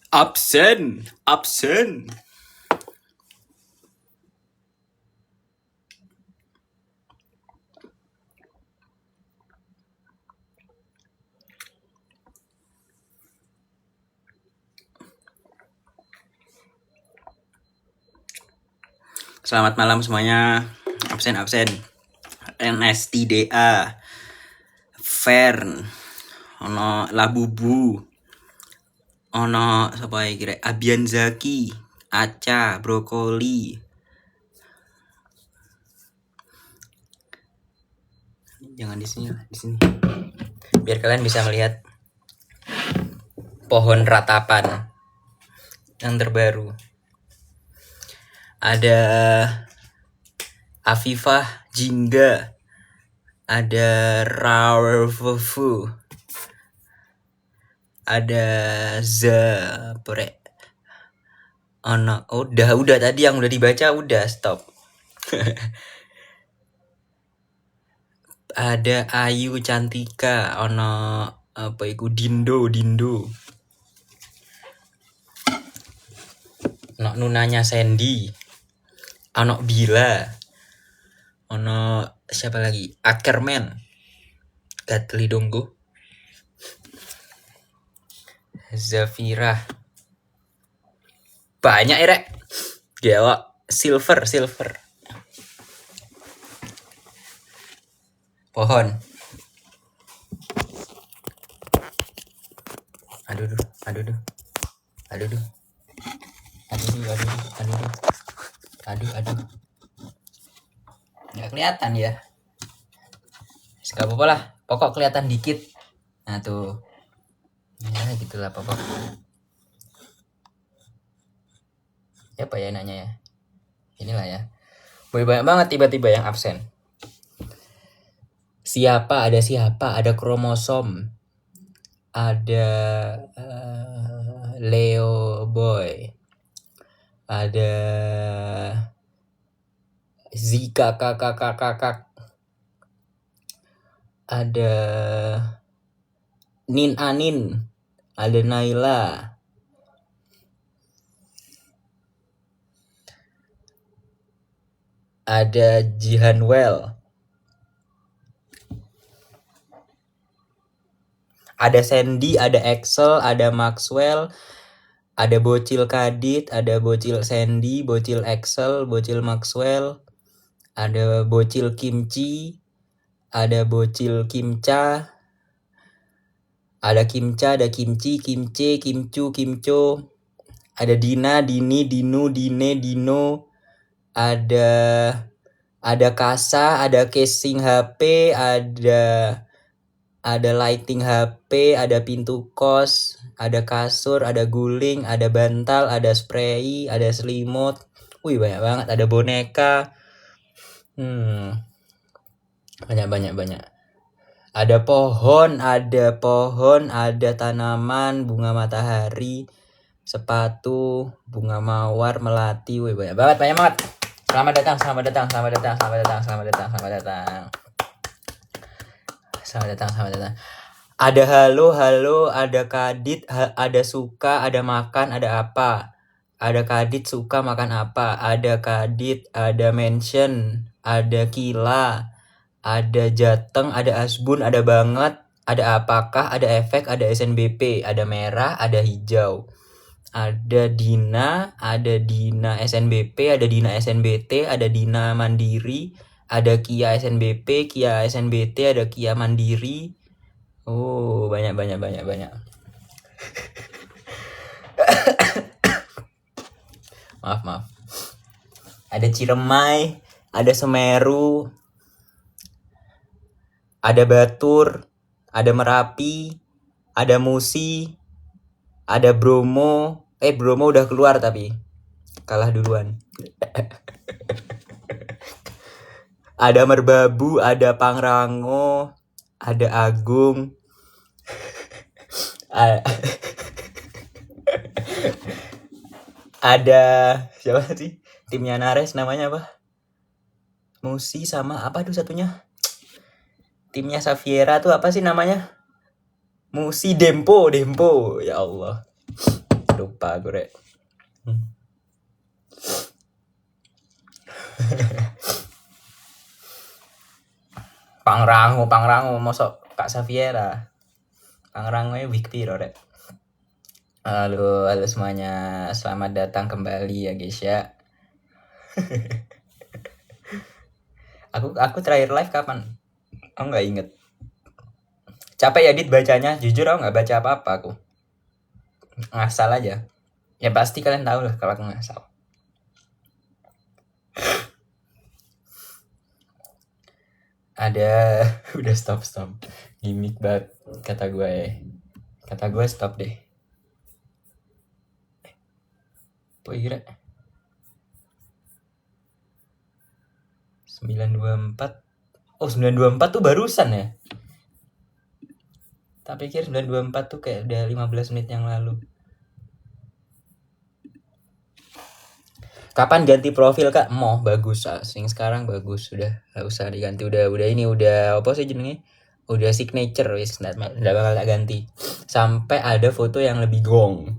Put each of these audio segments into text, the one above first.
Absen, absen. Selamat malam semuanya. Absen, absen. NSTDA, Fern, ono Labubu, ono sapa iki rek? Abian Zaki, Aca, Brokoli. Jangan di sini lah, di sini. Biar kalian bisa melihat pohon ratapan yang terbaru. Ada Afifah Jingga, ada Rawerfufu, ada Zapore. Ono, udah tadi yang udah dibaca udah stop. Ada Ayu Cantika, ono apa iku Dindo. Ono Nunanya Sandy, ono Bila, ono siapa lagi? Ackerman, Gatli Donggo, Zafira. Banyak ya rek. Gila, silver. Pohon. Aduh. Nggak kelihatan ya. Gak apa-apa lah. Pokok kelihatan dikit. Nah tuh. Ya gitulah pokok. Apa ya nanya ya? Inilah ya. Banyak banget tiba-tiba yang absen. Ada siapa? Ada kromosom. Ada Leo Boy. Ada Zika kakak. Ada Nin Anin. Ada Naila. Ada Jihanwell. Ada Sandy, ada Axel, ada Maxwell, ada Bocil Kadit, ada Bocil Sandy, Bocil Axel, Bocil Maxwell, ada Bocil Kimchi, ada Bocil Kimca, ada Kimca, ada Kimchi, Kimce, Kimcu, Kimco, ada Dina, Dini, Dinu, Dine, Dino, ada Kasa, ada casing HP, ada lighting HP, ada pintu kos, ada kasur, ada guling, ada bantal, ada spray, ada selimut. Wih banyak banget, ada boneka. Banyak. Ada pohon, ada tanaman, bunga matahari, sepatu, bunga mawar, melati. Wih banyak banget. Selamat datang. Ada halo, ada kadit, ada suka, ada makan, ada apa. Ada kadit suka makan apa. Ada kadit, ada mention, ada kila, ada jateng, ada asbun, ada banget, ada apakah, ada efek, ada SNBP, ada merah, ada hijau. Ada Dina SNBP, ada Dina SNBT, ada Dina Mandiri, ada Kia SNBP, Kia SNBT, ada Kia Mandiri. Oh, banyak. Maaf. Ada Ciremai, ada Semeru, ada Batur, ada Merapi, ada Musi, ada Bromo. Bromo udah keluar tapi kalah duluan. Ada Merbabu, ada Pangrango, ada Agung. Ada siapa sih? Timnya Nares namanya apa? Musi sama apa tuh satunya? Timnya Safiera tuh apa sih namanya? Musi Dempo. Ya Allah. lupa aku rek. Pangrango mosok Kak Saviera. Pangrango week piro rek. Halo semuanya, selamat datang kembali ya guys ya. aku terakhir live kapan? Aku nggak inget. Capek ya Dit bacanya, jujur aku nggak baca apa-apa aku. Ngasal aja. Ya pasti kalian tahu lah kalau aku ngasal. Ada udah stop gimmick banget kata gue stop deh. Kira 924. Oh 924 tuh barusan ya. Tak pikir 924 tuh kayak udah 15 menit yang lalu. Kapan ganti profil Kak? Mau bagus sing sekarang bagus, udah gak usah diganti, udah ini udah apa sih jenenge? Udah signature wis, nggak bakal tak ganti. Sampai ada foto yang lebih gong.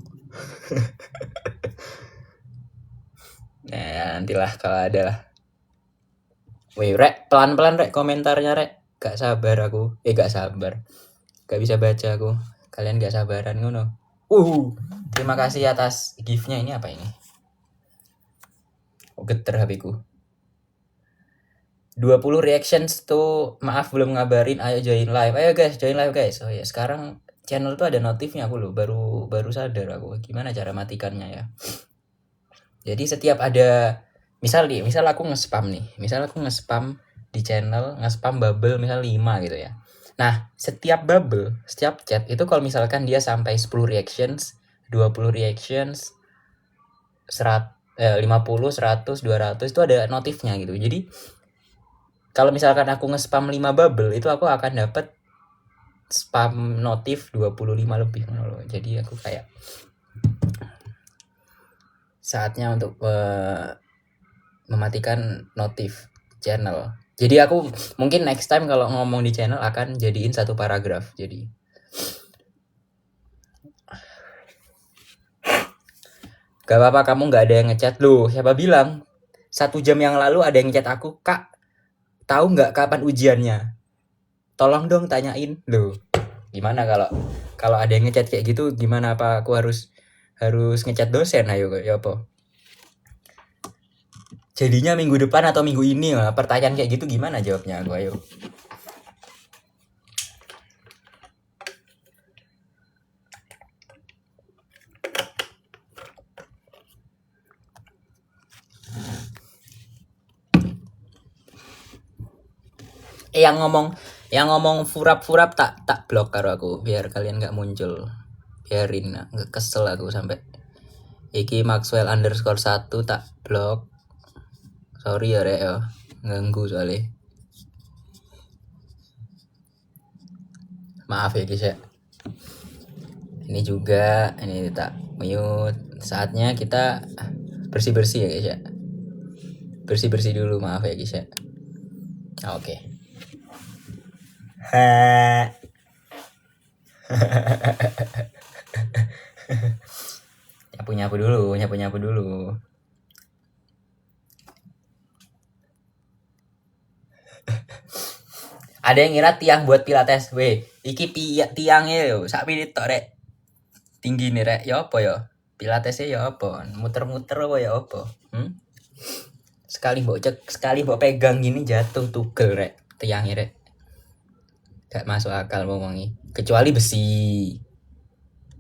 Nah, nantilah kalau ada lah. Wih, rek, pelan-pelan rek komentarnya rek. Gak sabar aku. Gak sabar. Gak bisa baca aku. Kalian gak sabaran ngono. Terima kasih atas gift-nya. Ini apa ini? Oh, geter HP-ku. 20 reactions tuh, maaf belum ngabarin, ayo join live. Ayo guys, join live guys. Oh ya, sekarang channel tuh ada notifnya aku loh, baru sadar aku. Gimana cara matikannya ya? Jadi setiap ada misal aku nge-spam nih. Misal aku nge-spam di channel, nge-spam bubble misal 5 gitu ya. Nah, setiap bubble, setiap chat itu kalau misalkan dia sampai 10 reactions, 20 reactions, 50, 100, 200 itu ada notifnya gitu. Jadi kalau misalkan aku nge-spam 5 bubble itu aku akan dapat spam notif 25 lebih. Jadi aku kayak saatnya untuk mematikan notif channel. Jadi aku mungkin next time kalau ngomong di channel akan jadiin satu paragraf. Jadi gak apa-apa kamu gak ada yang ngechat lu. Siapa bilang 1 jam yang lalu ada yang ngechat aku, Kak tahu nggak kapan ujiannya? Tolong dong tanyain. Loh, gimana kalau ada yang ngechat kayak gitu, gimana apa aku harus ngechat dosen? Ayo ya apa? Jadinya minggu depan atau minggu ini? Nah, pertanyaan kayak gitu gimana jawabnya aku? Ayo. Yang ngomong furap tak blok karo aku biar kalian nggak muncul. Biarin nggak kesel aku sampai iki Maxwell _1 tak blok. Sorry ya rek ya, ganggu soalnya. Maaf ya guys ya. Ini juga ini tak mute. Saatnya kita bersih-bersih ya guys ya. Bersih-bersih dulu, maaf ya guys ya. Oke. Nyapu-nyapu dulu. Ada yang ngira tiang buat pilates. Weh, iki tiangnya yo sak menit tok rek. Tinggi nih rek. Ya apa ya? Pilatesnya ya apa? Muter-muter apa ya apa? Sekali mbok pegang gini jatuh tugel rek. Tiangnya rek. Gak masuk akal ngomongi. Kecuali besi.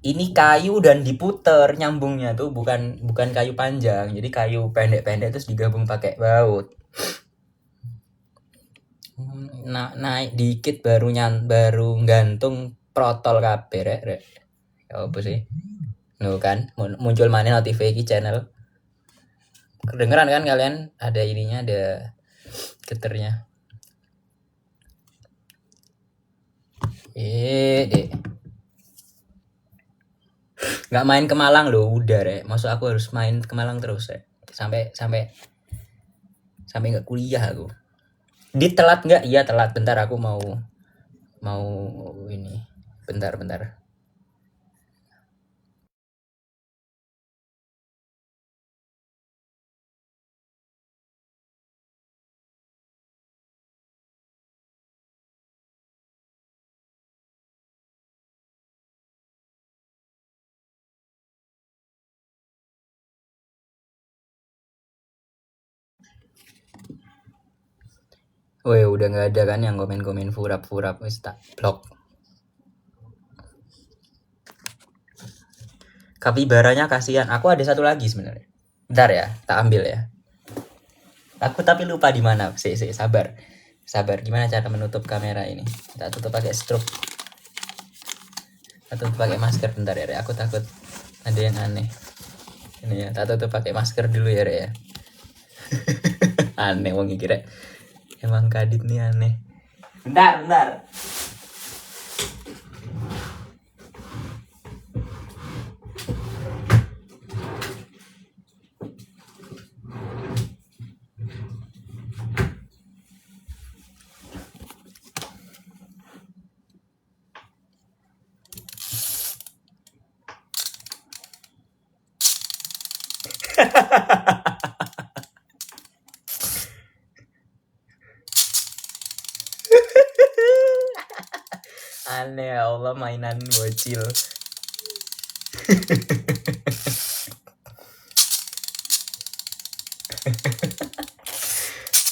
Ini kayu dan diputer nyambungnya tuh bukan kayu panjang. Jadi kayu pendek-pendek terus digabung pakai baut. Naik dikit baru gantung protol kabeh rek. Ya apa sih? Nuh kan muncul mana notifikasi channel. Kedengeran kan kalian? Ada ininya, ada geternya. Dek. Nggak main ke Malang loh, udah rek. Maksud aku harus main ke Malang terus rek. Sampai nggak kuliah aku. Telat nggak? Iya telat. Bentar aku mau ini. Bentar. Woi, udah nggak ada kan yang komen-komen furap-furap, wis tak blok. Kapibaranya kasihan. Aku ada satu lagi sebenarnya. Bentar ya, tak ambil ya. Aku tapi lupa di mana. Sabar. Sabar, gimana cara menutup kamera ini? Tak tutup pakai stroke. Tak tutup pakai masker bentar ya, Re. Aku takut ada yang aneh. Ini ya, tak tutup pakai masker dulu ya, Re ya. Aneh wong iki, Re. Emang Kadit nih aneh. Bentar. Aneh ya Allah, mainan bocil.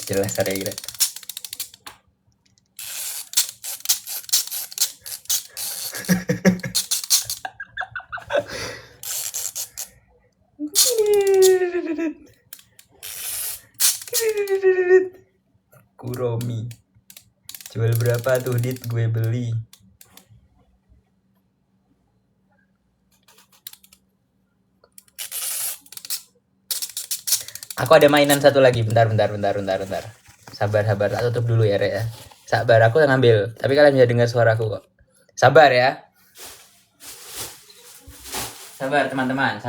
Jelas ada kira. Kuromi. Jual berapa tuh, Dit? Gue beli. Aku ada mainan satu lagi. Bentar. Sabar. Tak tutup dulu ya, Re ya. Sabar, aku ngambil. Tapi kalian bisa dengar suaraku kok. Sabar ya. Sabar teman-teman.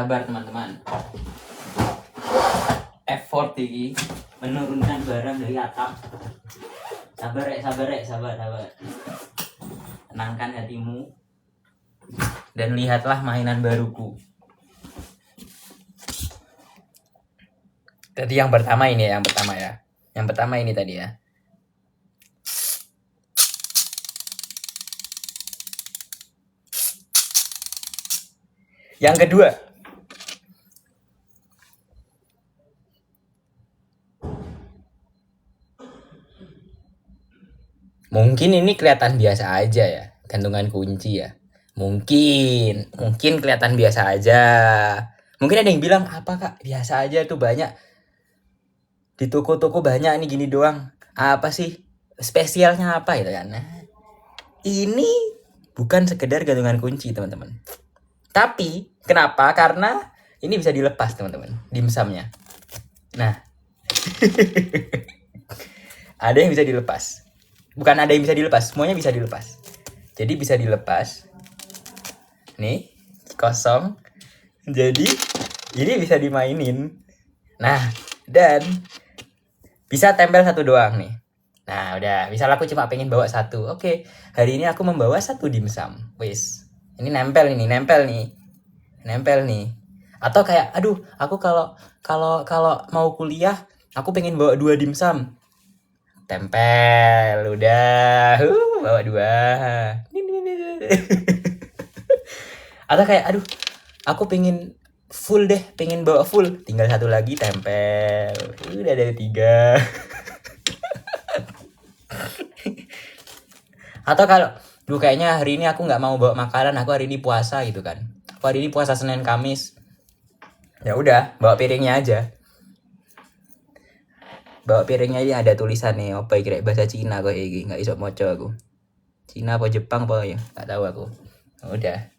Effort ini menurunkan barang dari atap. Sabar. Tenangkan hatimu dan lihatlah mainan baruku. Tadi yang pertama ini ya. Yang pertama ini tadi ya. Yang kedua. Mungkin ini kelihatan biasa aja ya, gantungan kunci ya. Mungkin kelihatan biasa aja. Mungkin ada yang bilang, apa Kak, biasa aja tuh banyak. Di toko-toko banyak nih gini doang. Apa sih spesialnya apa gitu kan. Nah, ini bukan sekedar gantungan kunci teman-teman. Tapi kenapa? Karena ini bisa dilepas teman-teman, dimsumnya. Nah, ada yang bisa dilepas. Bukan ada yang bisa dilepas, semuanya bisa dilepas. Jadi bisa dilepas. Nih, kosong. Jadi ini bisa dimainin. Nah, dan bisa tempel satu doang nih. Nah, udah. Misal aku cuma pengen bawa satu. Oke, hari ini aku membawa satu dimsum. Wis. Ini nempel nih. Atau kayak, aduh, aku kalau mau kuliah, aku pengen bawa 2 dimsum. Tempel, udah. Bawa 2. Atau kayak, aduh, aku pengen full deh, pengen bawa full, tinggal satu lagi, tempel. Udah ada 3. Atau kalau, kayaknya hari ini aku nggak mau bawa makanan, aku hari ini puasa gitu kan. Aku hari ini puasa Senin Kamis. Ya udah, bawa piringnya aja. Bawa piringnya aja ada tulisan nih, apa kira bahasa Cina kok iki, nggak iso moco aku. Cina apa Jepang apa ya? Nggak tahu aku. Udah.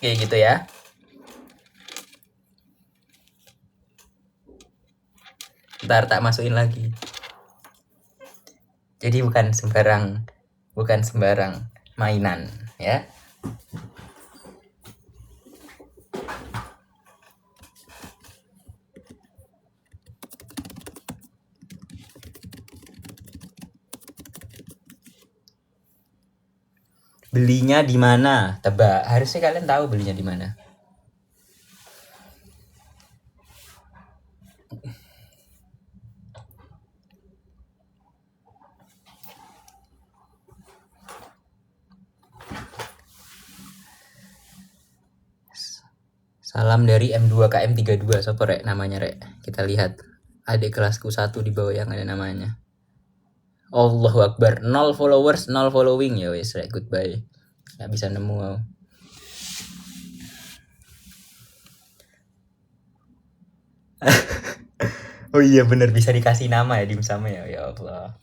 Kayak gitu ya. Ntar tak masukin lagi. Jadi bukan sembarang mainan ya. Belinya di mana? Tebak. Harusnya kalian tahu belinya di mana. Salam dari M2 ke M32. Sopo rek namanya rek? Kita lihat. Adik kelasku 1 di bawah yang ada namanya. Allahu Akbar. 0 followers, 0 following. Ya wes rek, goodbye. Gak bisa nemu. Oh iya bener, bisa dikasih nama ya dimsum ya. Ya Allah.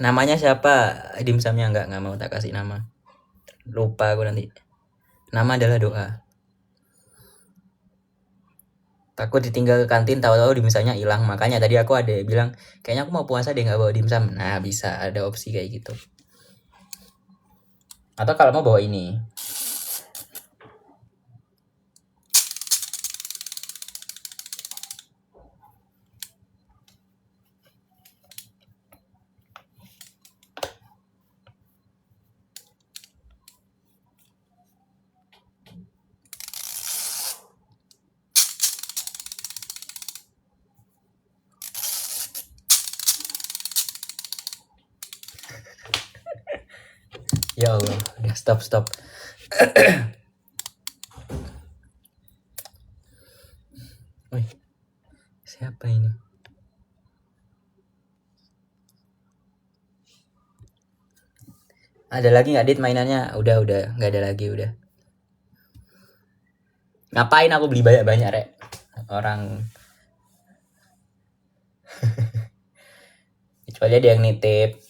Namanya siapa? Dimsumnya nggak mau tak kasih nama. Lupa aku nanti. Nama adalah doa. Takut ditinggal ke kantin, tahu-tahu dimsumnya hilang. Makanya tadi aku ada bilang, kayaknya aku mau puasa deh nggak bawa dimsum. Nah bisa, ada opsi kayak gitu. Atau kalau mau bawa ini. Ya Allah, udah stop. Wih, siapa ini? Ada lagi nggak Dit mainannya? Udah, nggak ada lagi udah. Ngapain aku beli banyak-banyak rek? Orang kecuali ada yang nitip.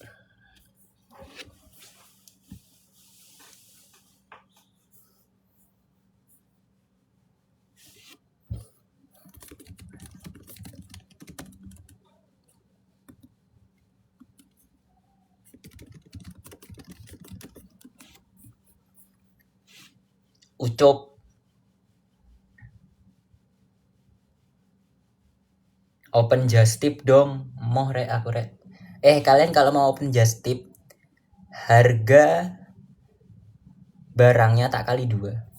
Ucup. Open just tip dong. Moh rek aku rek. Kalian kalau mau open just tip, harga barangnya tak kali 2.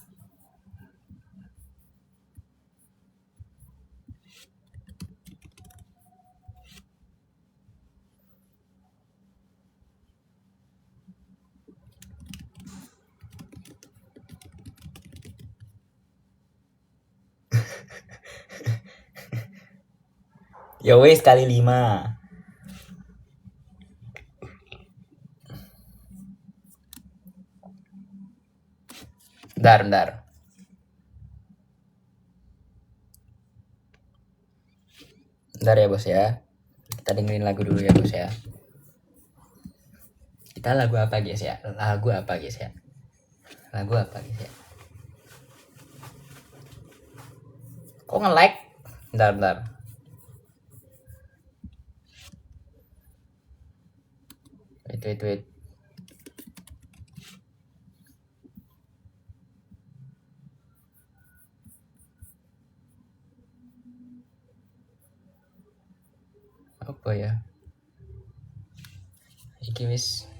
Ya wes kali 5. Bentar. Bentar ya bos ya. Kita dengerin lagu dulu ya bos ya. Kita lagu apa guys ya? Lagu apa guys ya? Kok nge-lag? Bentar. Wait. Apa ya? Iki wis.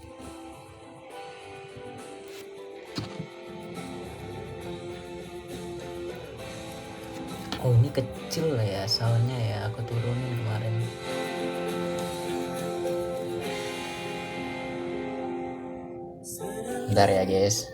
Oh ini kecil ya soundnya ya, aku turunin kemarin. Bentar ya guys.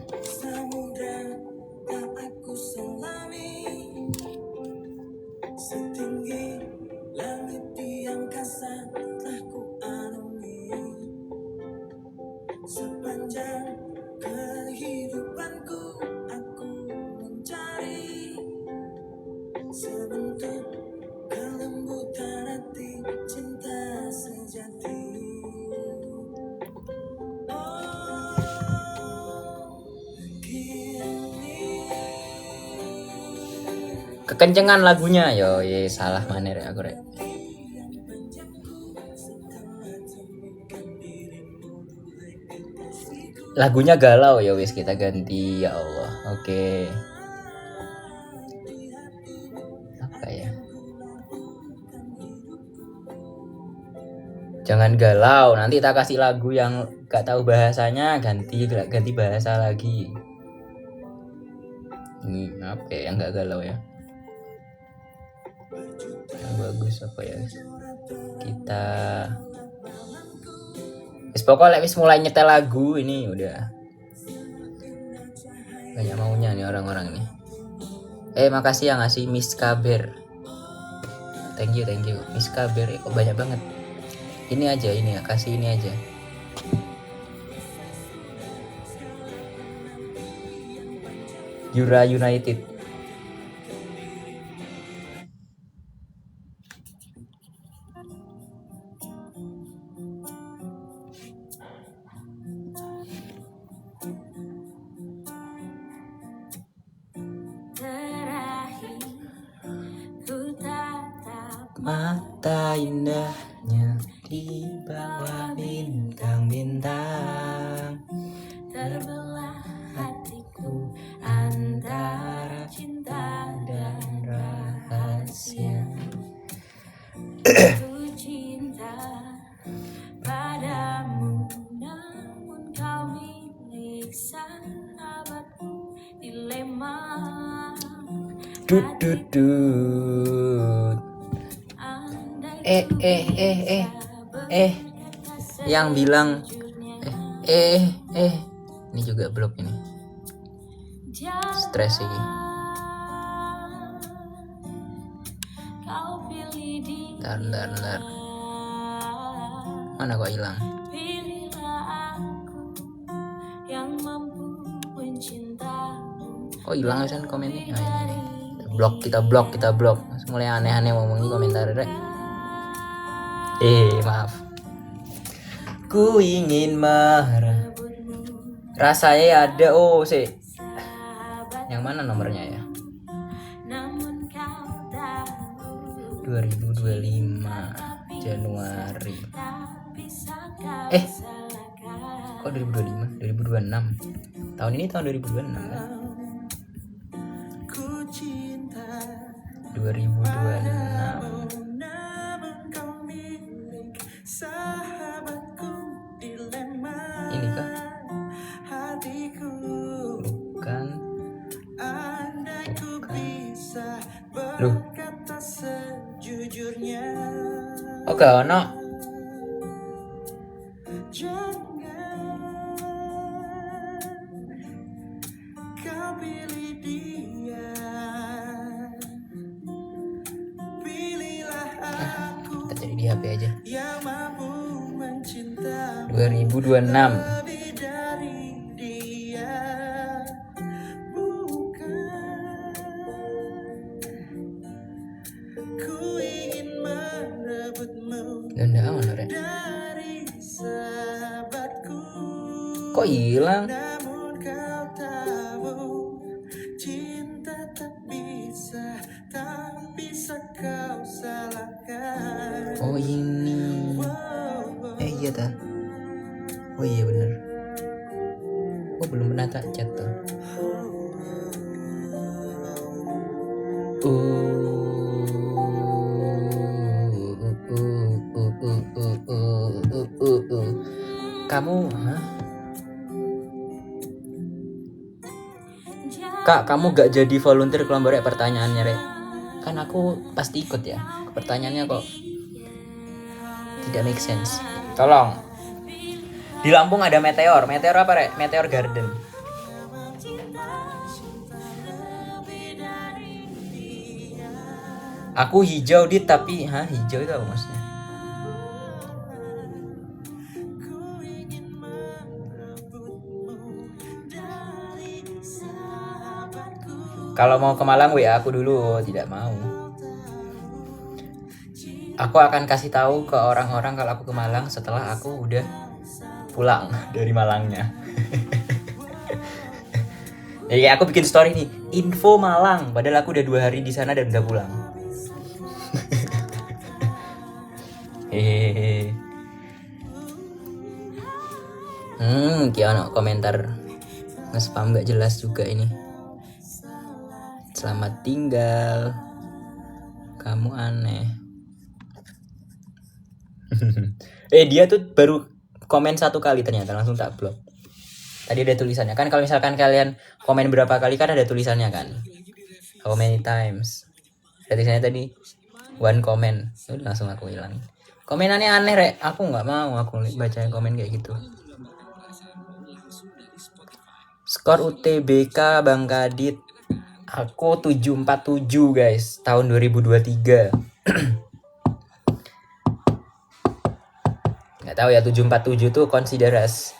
Kekencengan lagunya yo, salah mana rek aku rek. Lagunya galau ya wis, kita ganti ya Allah. Oke. Apa ya? Jangan galau, nanti tak kasih lagu yang gak tahu bahasanya, ganti bahasa lagi. Ini apa ya yang nggak galau ya? Yang bagus apa ya? Kita pokoknya wis mulai nyetel lagu ini udah banyak maunya nih orang-orang nih. Makasih yang ngasih Miss Kaber. Thank you Miss Kaber. Kok banyak banget. Ini aja ini ya, kasih ini aja. Yura United. Mata indahnya di bawah bintang-bintang, terbelah hatiku antara cinta dan rahasia. Aku cinta padamu, namun kau milik sahabatku. Dilema yang bilang ini juga blok ini. Stres ini. Bentar. Mana kok hilang? Oh hilang kan komennya. Nah, ini. Kita blok. Mulai aneh-aneh ngomongin komentar rek. Maaf. Ku ingin marah. Rasanya ada. Oh sih. Yang mana nomornya ya? 2025 Januari. Kok 2025? 2026. Tahun ini tahun 2026 kan? 2026. Ini kah? Bukan. Loh. Oke, no. Kita cari di HP aja. 2026. Ganda aman Rek. Kok hilang? Oh ini. Iya ta. Oh iya bener. Oh belum pernah tak chat tuh. Kamu, Kak, kamu gak jadi volunteer kelompok Rek pertanyaannya Rek? Kan aku pasti ikut ya. Pertanyaannya kok tidak make sense. Tolong. Di Lampung ada meteor. Meteor apa Rek? Meteor Garden. Aku hijau tapi hijau itu apa maksudnya? Kalau mau ke Malang WA aku dulu, tidak mau. Aku akan kasih tahu ke orang-orang kalau aku ke Malang setelah aku udah pulang dari Malangnya. Jadi aku bikin story nih, info Malang, padahal aku udah 2 hari di sana dan udah pulang. Kiano komentar nge-spam gak jelas juga ini. Selamat tinggal. Kamu aneh. Dia tuh baru komen 1 kali ternyata langsung tak blok. Tadi ada tulisannya kan, kalau misalkan kalian komen berapa kali kan ada tulisannya kan, how many times. Ada tulisannya tadi one comment. Udah langsung aku hilang. Komenannya aneh rek, aku nggak mau aku baca komen kayak gitu. Skor UTBK Bang Kadit, aku 747 guys, tahun 2023. Nggak tahu ya 747 tuh consider as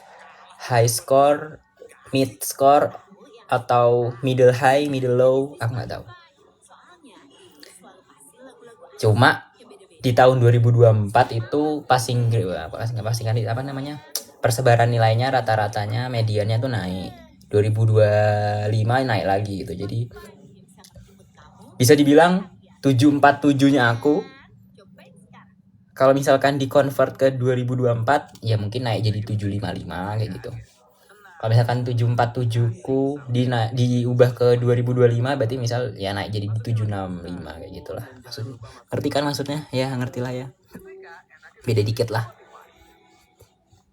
high score, mid score, atau middle high, middle low, aku nggak tahu. Cuma di tahun 2024 itu passing apa namanya, persebaran nilainya rata-ratanya mediannya tuh naik. 2025 naik lagi gitu. Jadi bisa dibilang 747-nya aku kalau misalkan di convert ke 2024 ya mungkin naik jadi 755 kayak gitu. Kalau misalkan 747ku diubah ke 2025 berarti misal ya naik jadi 765 kayak gitulah. Ngerti kan maksudnya? Ya ngerti lah ya. Beda dikit lah.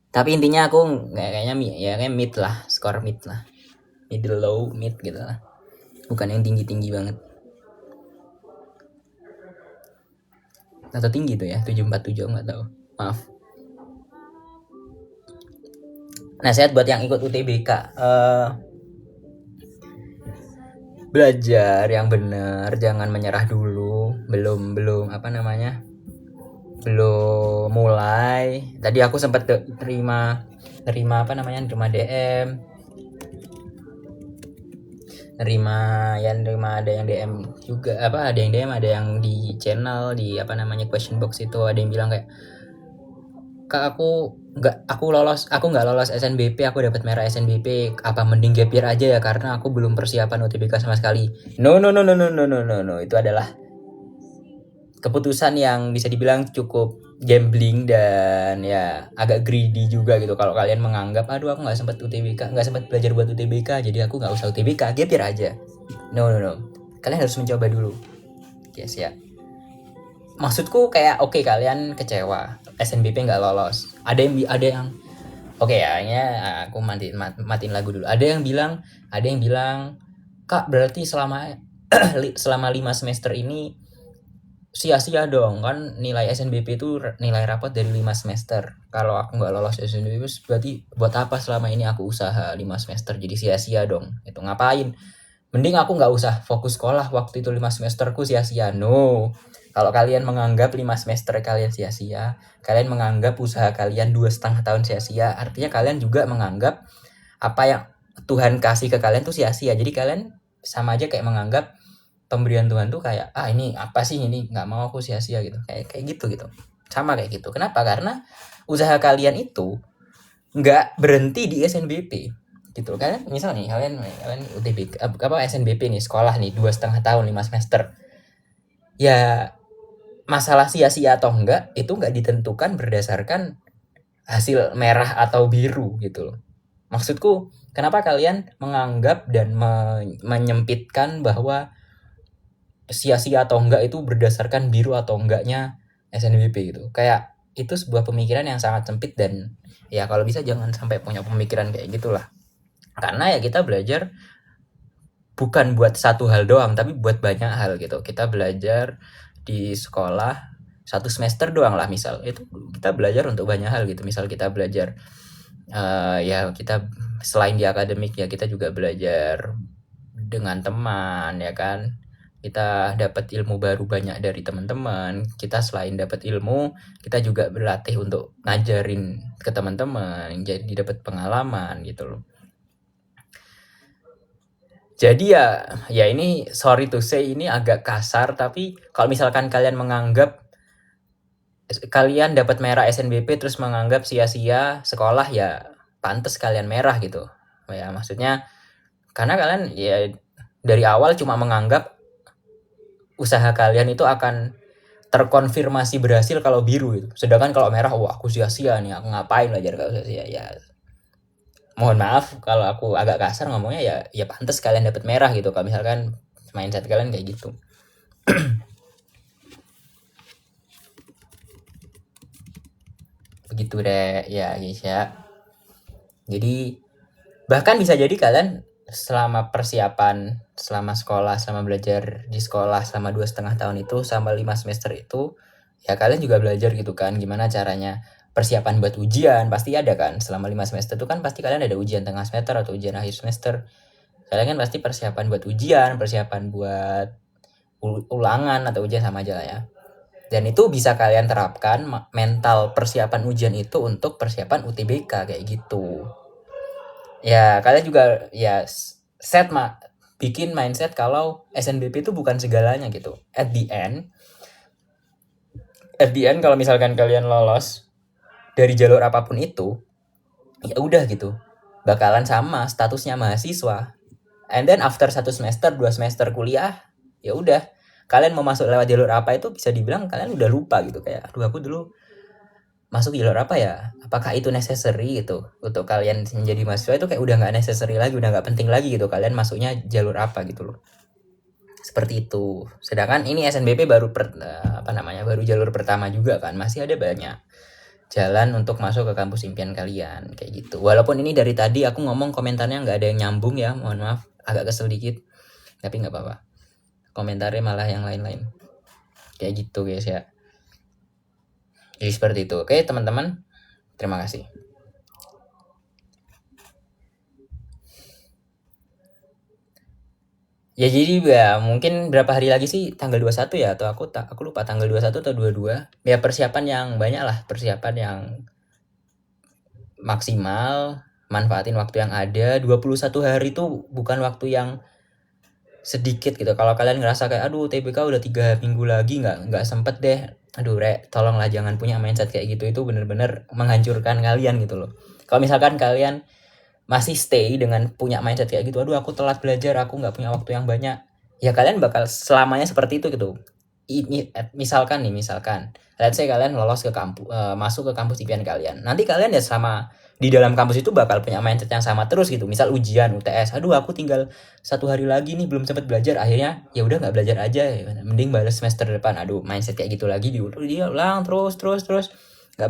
Tapi intinya aku kayaknya ya kayak mid lah, skor mid lah. Middle low mid gitu lah. Bukan yang tinggi-tinggi banget. Atau tinggi tuh ya, 747 enggak tahu. Maaf. Nasihat buat yang ikut UTBK, belajar yang benar, jangan menyerah dulu. Belum apa namanya? Belum mulai. Tadi aku sempat terima apa namanya? Terima DM. Nerima ada yang DM juga, apa ada yang DM, ada yang di channel di apa namanya question box itu ada yang bilang kayak, Kak aku nggak lolos SNBP, aku dapat merah SNBP, apa mending gap year aja ya karena aku belum persiapan UTBK sama sekali. No, itu adalah keputusan yang bisa dibilang cukup gambling dan ya agak greedy juga gitu. Kalau kalian menganggap aduh aku nggak sempat belajar buat UTBK jadi aku nggak usah UTBK, gap year aja. No, kalian harus mencoba dulu. Yes ya. Maksudku kayak oke, kalian kecewa SNBP nggak lolos, ada yang oke ya, aku matiin lagu dulu. Ada yang bilang Kak berarti selama 5 semester ini sia-sia dong, kan nilai SNBP itu nilai rapot dari 5 semester. Kalau aku nggak lolos SNBP berarti buat apa selama ini aku usaha 5 semester, jadi sia-sia dong. Itu ngapain? Mending aku nggak usah fokus sekolah waktu itu 5 semesterku sia-sia. No, kalau kalian menganggap 5 semester kalian sia-sia, kalian menganggap usaha kalian 2,5 tahun sia-sia, artinya kalian juga menganggap apa yang Tuhan kasih ke kalian tuh sia-sia. Jadi kalian sama aja kayak menganggap pemberian Tuhan tuh kayak ini apa sih, ini nggak mau aku sia-sia gitu, kayak gitu sama kayak gitu. Kenapa? Karena usaha kalian itu nggak berhenti di SNBP gitu. Kalian misal nih kalian UTBK apa SNBP nih, sekolah nih 2,5 tahun 5 semester, ya masalah sia-sia atau enggak itu nggak ditentukan berdasarkan hasil merah atau biru gitu loh. Maksudku kenapa kalian menganggap dan menyempitkan bahwa sia-sia atau enggak itu berdasarkan biru atau enggaknya SNBP gitu. Kayak itu sebuah pemikiran yang sangat sempit dan ya kalau bisa jangan sampai punya pemikiran kayak gitulah. Karena ya kita belajar bukan buat satu hal doang tapi buat banyak hal gitu. Kita belajar di sekolah 1 semester doang lah misal, itu kita belajar untuk banyak hal gitu. Misal kita belajar ya kita selain di akademik ya kita juga belajar dengan teman ya kan. Kita dapat ilmu baru banyak dari teman-teman. Kita selain dapat ilmu, kita juga berlatih untuk ngajarin ke teman-teman, jadi dapat pengalaman gitu loh. Jadi ya ini sorry to say ini agak kasar, tapi kalau misalkan kalian menganggap kalian dapat merah SNBP terus menganggap sia-sia sekolah, ya pantas kalian merah gitu. Ya maksudnya karena kalian ya dari awal cuma menganggap usaha kalian itu akan terkonfirmasi berhasil kalau biru gitu. Sedangkan kalau merah, wah aku sia-sia nih, aku ngapain belajar kalau sia-sia ya. Mohon maaf kalau aku agak kasar ngomongnya, ya pantas kalian dapat merah gitu kalau misalkan mindset kalian kayak gitu. Begitu deh ya guys ya. Jadi Bahkan bisa jadi kalian selama persiapan, selama sekolah, selama belajar di sekolah selama 2,5 tahun itu, sama 5 semester itu, ya kalian juga belajar gitu kan, gimana caranya persiapan buat ujian, pasti ada kan, selama 5 semester itu kan pasti kalian ada ujian tengah semester atau ujian akhir semester. Kalian kan pasti persiapan buat ujian, persiapan buat ulangan atau ujian sama aja lah ya. Dan itu bisa kalian terapkan mental persiapan ujian itu untuk persiapan UTBK kayak gitu. Ya, kalian juga ya bikin mindset kalau SNBP itu bukan segalanya gitu. At the end kalau misalkan kalian lolos dari jalur apapun itu, ya udah gitu. Bakalan sama statusnya mahasiswa. And then after 1 semester, 2 semester kuliah, ya udah. Kalian mau masuk lewat jalur apa itu bisa dibilang kalian udah lupa gitu, kayak aduh aku dulu masuk jalur apa ya? Apakah itu necessary gitu untuk kalian menjadi mahasiswa, itu kayak udah nggak necessary lagi, udah nggak penting lagi gitu kalian masuknya jalur apa gitu loh. Seperti itu. Sedangkan ini SNBP baru baru jalur pertama juga kan, masih ada banyak jalan untuk masuk ke kampus impian kalian kayak gitu. Walaupun ini dari tadi aku ngomong komentarnya nggak ada yang nyambung ya, mohon maaf, agak kesel dikit, tapi nggak apa-apa. Komentarnya malah yang lain-lain kayak gitu guys ya. Jadi seperti itu. Oke teman-teman, terima kasih. Ya jadi ya mungkin berapa hari lagi sih, tanggal 21 ya, atau aku lupa tanggal 21 atau 22. Ya persiapan yang banyak lah, persiapan yang maksimal, manfaatin waktu yang ada. 21 hari itu bukan waktu yang sedikit gitu. Kalau kalian ngerasa kayak aduh TBK udah 3 minggu lagi nggak sempet deh. Aduh Rek, tolonglah jangan punya mindset kayak gitu, itu bener-bener menghancurkan kalian gitu loh. Kalau misalkan kalian masih stay dengan punya mindset kayak gitu, aduh aku telat belajar, aku nggak punya waktu yang banyak, ya kalian bakal selamanya seperti itu gitu. Misalkan let's say kalian lolos ke kampus, masuk ke kampus impian kalian, nanti kalian ya sama di dalam kampus itu bakal punya mindset yang sama terus gitu. Misal ujian UTS, aduh aku tinggal 1 hari lagi nih belum sempat belajar, akhirnya ya udah nggak belajar aja ya, mending balas semester depan. Aduh mindset kayak gitu lagi dia ulang terus, nggak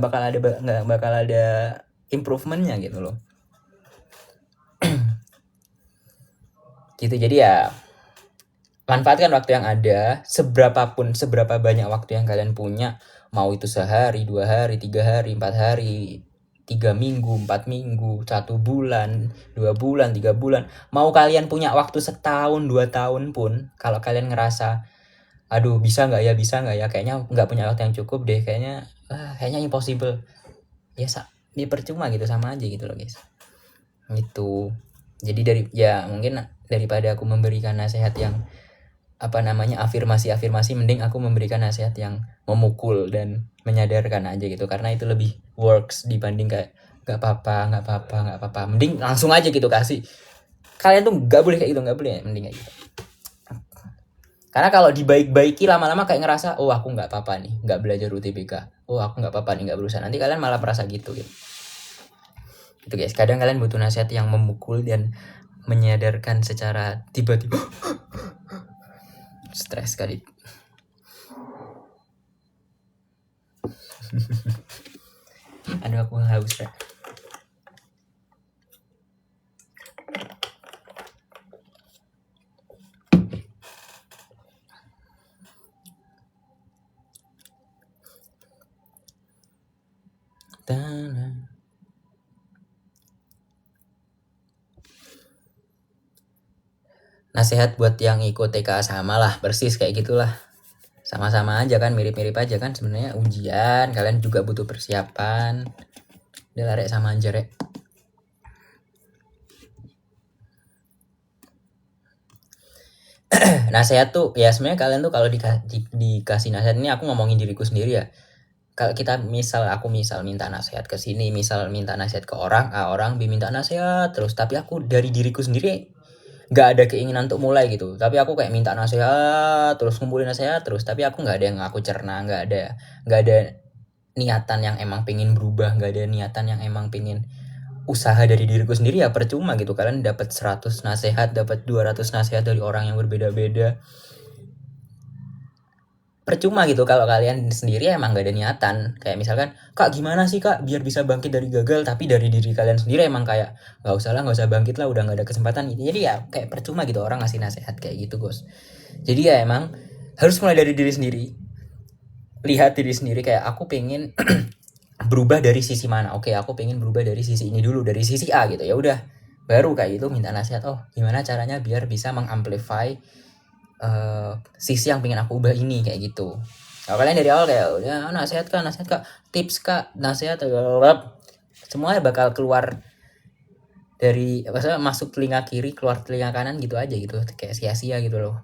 bakal ada improvementnya gitu loh. Gitu. Jadi ya manfaatkan waktu yang ada, seberapa banyak waktu yang kalian punya, mau itu sehari, 2 hari, 3 hari, 4 hari, 3 minggu, 4 minggu, 1 bulan, 2 bulan, 3 bulan. Mau kalian punya waktu setahun, 2 tahun pun, kalau kalian ngerasa aduh bisa nggak ya, kayaknya nggak punya waktu yang cukup deh, kayaknya impossible, ya percuma gitu, sama aja gitu loh guys. Gitu. Jadi mungkin daripada aku memberikan nasihat yang afirmasi, mending aku memberikan nasihat yang memukul dan menyadarkan aja gitu, karena itu lebih works dibanding kayak nggak apa-apa, mending langsung aja gitu kasih. Kalian tuh nggak boleh kayak gitu, nggak boleh, mending kayak gitu. Karena kalau dibaik-baiki lama-lama kayak ngerasa oh aku nggak apa-apa nih nggak belajar UTBK, oh aku nggak apa-apa nih nggak berusaha, nanti kalian malah merasa gitu. Gitu guys, kadang kalian butuh nasihat yang memukul dan menyadarkan secara tiba-tiba. Stres kali. Aduh aku haus ya. Nasihat buat yang ikut TK sama lah, persis kayak gitulah. Sama-sama aja kan, mirip-mirip aja kan sebenarnya. Ujian kalian juga butuh persiapan. Udah lah Rek, sama aja Rek. Nasihat tuh ya sebenarnya kalian tuh kalau dikasih nasihat, ini aku ngomongin diriku sendiri ya. Kalau kita aku minta nasihat ke sini, minta nasihat ke orang A, orang B minta nasihat terus, tapi aku dari diriku sendiri nggak ada keinginan untuk mulai gitu, tapi aku kayak minta nasihat terus, ngumpulin nasihat terus, tapi aku nggak ada yang aku cerna, nggak ada niatan yang emang pengen berubah, nggak ada niatan yang emang pengen usaha dari diriku sendiri, ya percuma gitu. Kalian dapat 100 nasihat, dapat 200 nasihat dari orang yang berbeda-beda, percuma gitu kalau kalian sendiri emang gak ada niatan. Kayak misalkan, kak gimana sih kak biar bisa bangkit dari gagal, tapi dari diri kalian sendiri emang kayak gak usah lah, gak usah bangkit lah, udah gak ada kesempatan gitu. Jadi ya kayak percuma gitu orang ngasih nasihat kayak gitu, Bos. Jadi ya emang harus mulai dari diri sendiri. Lihat diri sendiri, kayak aku pengen berubah dari sisi mana. Oke, aku pengen berubah dari sisi ini dulu, dari sisi A gitu. Ya udah, baru kayak gitu minta nasihat. Oh, gimana caranya biar bisa mengamplify sisi yang pengen aku ubah ini, kayak gitu. Kalau kalian dari awal kayak udah nasihat kak, tips kak, nasihat, semuanya bakal keluar dari maksudnya masuk telinga kiri, keluar telinga kanan gitu aja gitu, kayak sia-sia gitu loh.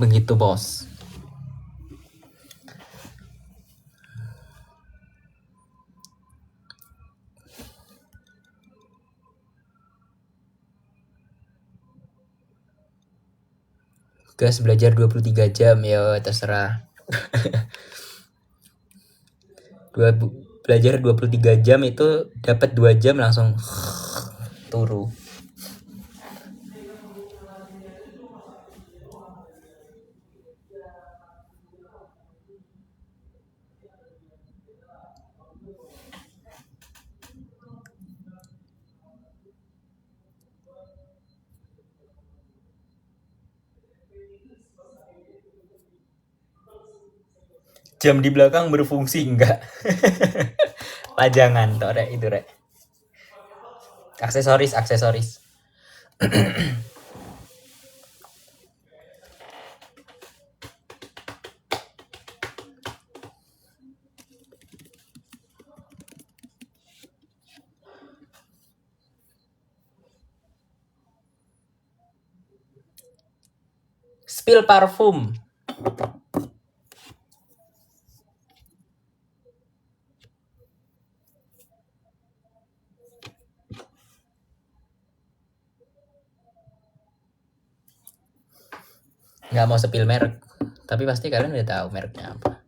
Begitu, Bos. Gas belajar 23 jam ya terserah. Belajar 23 jam itu dapat 2 jam langsung turu. Jam di belakang berfungsi enggak? Pajangan toh rek itu rek. Aksesoris. Spill parfum. Nggak mau spill merek, tapi pasti kalian udah tahu mereknya apa.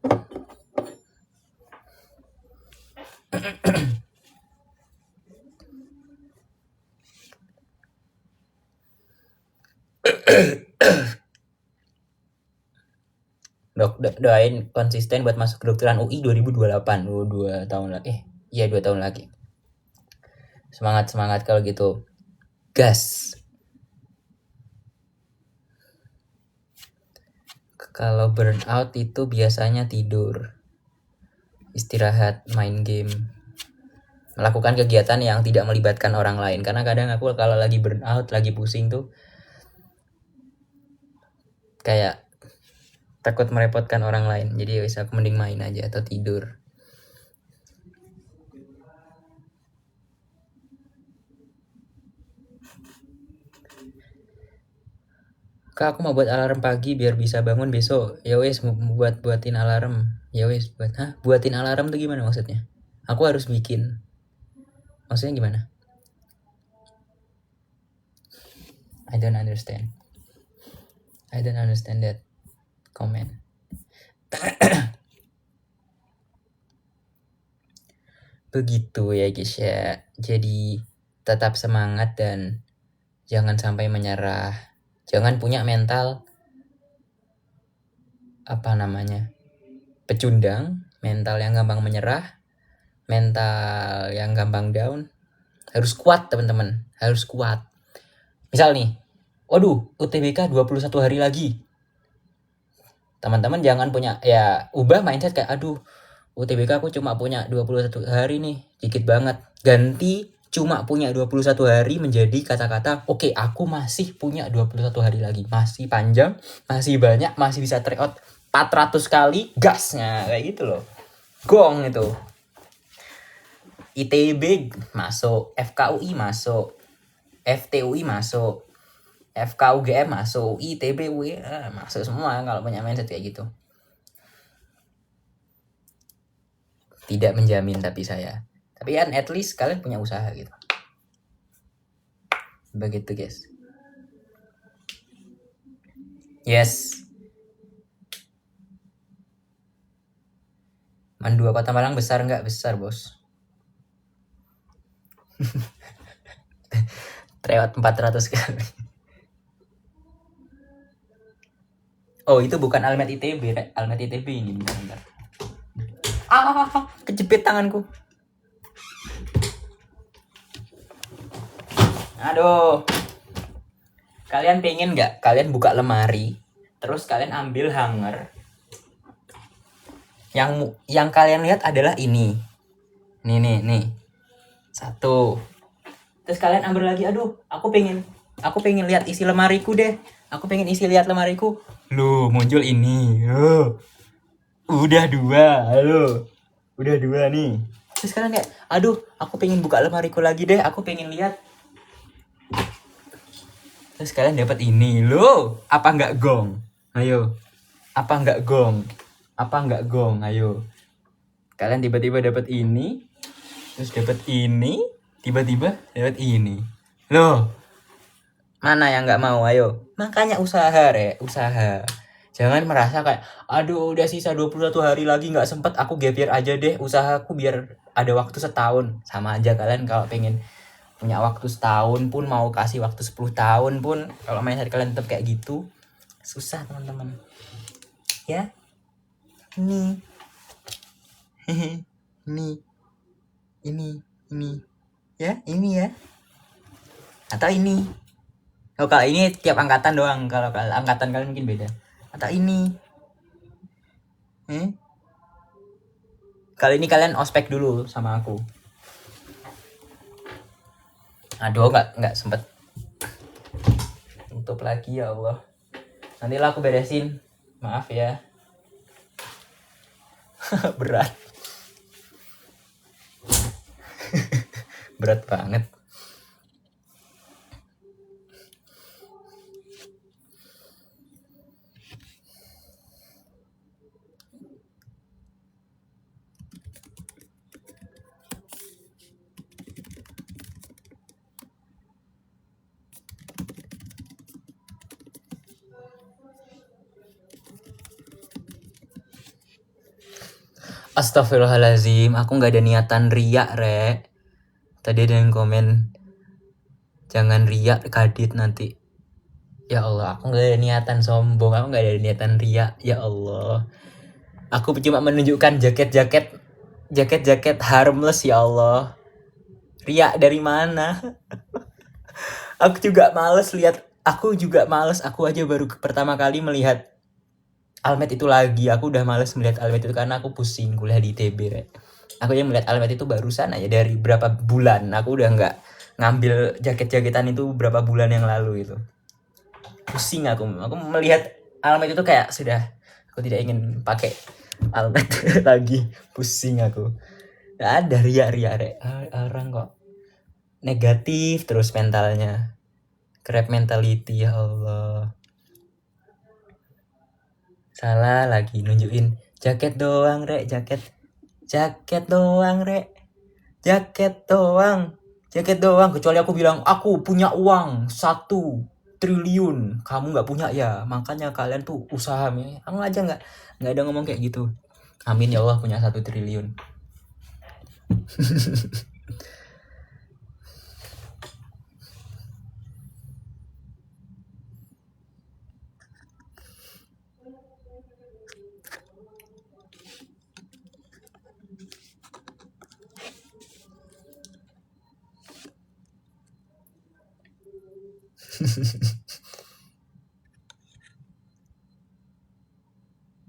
Doain konsisten buat masuk kedokteran UI 2028. 2 tahun lagi. Iya 2 tahun lagi. Semangat kalau gitu. Gas. Kalau burnout itu biasanya tidur, istirahat, main game, melakukan kegiatan yang tidak melibatkan orang lain. Karena kadang aku kalau lagi burnout, lagi pusing tuh kayak takut merepotkan orang lain, jadi bisa aku mending main aja atau tidur. Kak, aku mau buat alarm pagi biar bisa bangun besok. Ya wes, buatin alarm. Ya wes, buatin alarm tuh gimana maksudnya? Aku harus bikin. Maksudnya gimana? I don't understand that comment. Begitu ya guys ya. Jadi tetap semangat dan jangan sampai menyerah. Jangan punya mental pecundang, mental yang gampang menyerah, mental yang gampang down. Harus kuat teman-teman, harus kuat. Misal nih, waduh UTBK 21 hari lagi. Teman-teman jangan punya, ya ubah mindset kayak aduh UTBK aku cuma punya 21 hari nih, dikit banget. Ganti cuma punya 21 hari menjadi kata-kata oke, aku masih punya 21 hari lagi, masih panjang, masih banyak, masih bisa tryout 400 kali gasnya, kayak gitu loh. Gong itu. ITB masuk, FKUI masuk, FTUI masuk, FKUGM masuk, ITB UI masuk semua kalau punya mindset kayak gitu. Tidak menjamin tapi kan at least kalian punya usaha gitu. Begitu guys. Yes. Man 2 Kota Malang besar nggak? Besar bos. Tryout 400 kali. Oh, itu bukan Almet ITB, Rek. Almet ITB ini, bentar. Kejepit tanganku. Aduh. Kalian pengen nggak? Kalian buka lemari, terus kalian ambil hanger. Yang kalian lihat adalah ini. Nih. Satu. Terus kalian ambil lagi. Aduh, aku pengen lihat isi lemariku deh. Aku pengen lihat lemariku. Loh, muncul ini. Loh. Udah dua. Halo. Udah dua nih. Terus kalian kayak, aduh, aku pengen buka lemariku lagi deh. Aku pengen lihat. Terus kalian dapat ini. Loh, apa nggak gong? Ayo. Apa nggak gong? Ayo. Kalian tiba-tiba dapat ini. Terus dapat ini. Tiba-tiba dapat ini. Loh. Mana yang nggak mau? Ayo. Makanya usaha, Rek. Usaha. Jangan merasa kayak, aduh udah sisa 21 hari lagi nggak sempet, aku gap year aja deh, usahaku biar ada waktu setahun. Sama aja kalian kalau pengen punya waktu setahun pun, mau kasih waktu 10 tahun pun, kalau mindset kalian tetap kayak gitu, susah teman-teman. Ya. Ini. Ini. Ya, ini ya. Atau ini. Oh, kalau ini tiap angkatan doang, kalau angkatan kalian mungkin beda. Atau ini. Kali ini kalian ospek dulu sama aku. Aduh, nggak sempet tutup lagi, ya Allah. Nantilah aku beresin. Maaf ya. Berat. Berat banget. Astagfirullahaladzim, aku nggak ada niatan riak, Rek. Tadi ada yang komen, jangan riak Kadit nanti. Ya Allah, aku nggak ada niatan sombong, aku nggak ada niatan riak. Ya Allah, aku cuma menunjukkan jaket harmless, ya Allah. Riak dari mana? Aku juga males, aku aja baru pertama kali melihat Almet itu lagi. Aku udah males melihat Almet itu karena aku pusing kuliah di ITB, Rek. Aku yang melihat Almet itu barusan aja dari berapa bulan. Aku udah nggak ngambil jaket-jaketan itu berapa bulan yang lalu itu. Pusing aku melihat Almet itu kayak sudah, aku tidak ingin pakai Almet lagi. Pusing aku. Nggak ada riak-riak, Rek. Orang kok negatif terus mentalnya. Crab mentality, ya Allah. Salah lagi nunjukin jaket doang, Rek. Jaket doang, Rek. Jaket doang. Kecuali aku bilang, aku punya uang 1 triliun. Kamu nggak punya ya. Makanya kalian tuh usaha. Aku aja nggak ada ngomong kayak gitu. Amin ya Allah punya 1 triliun.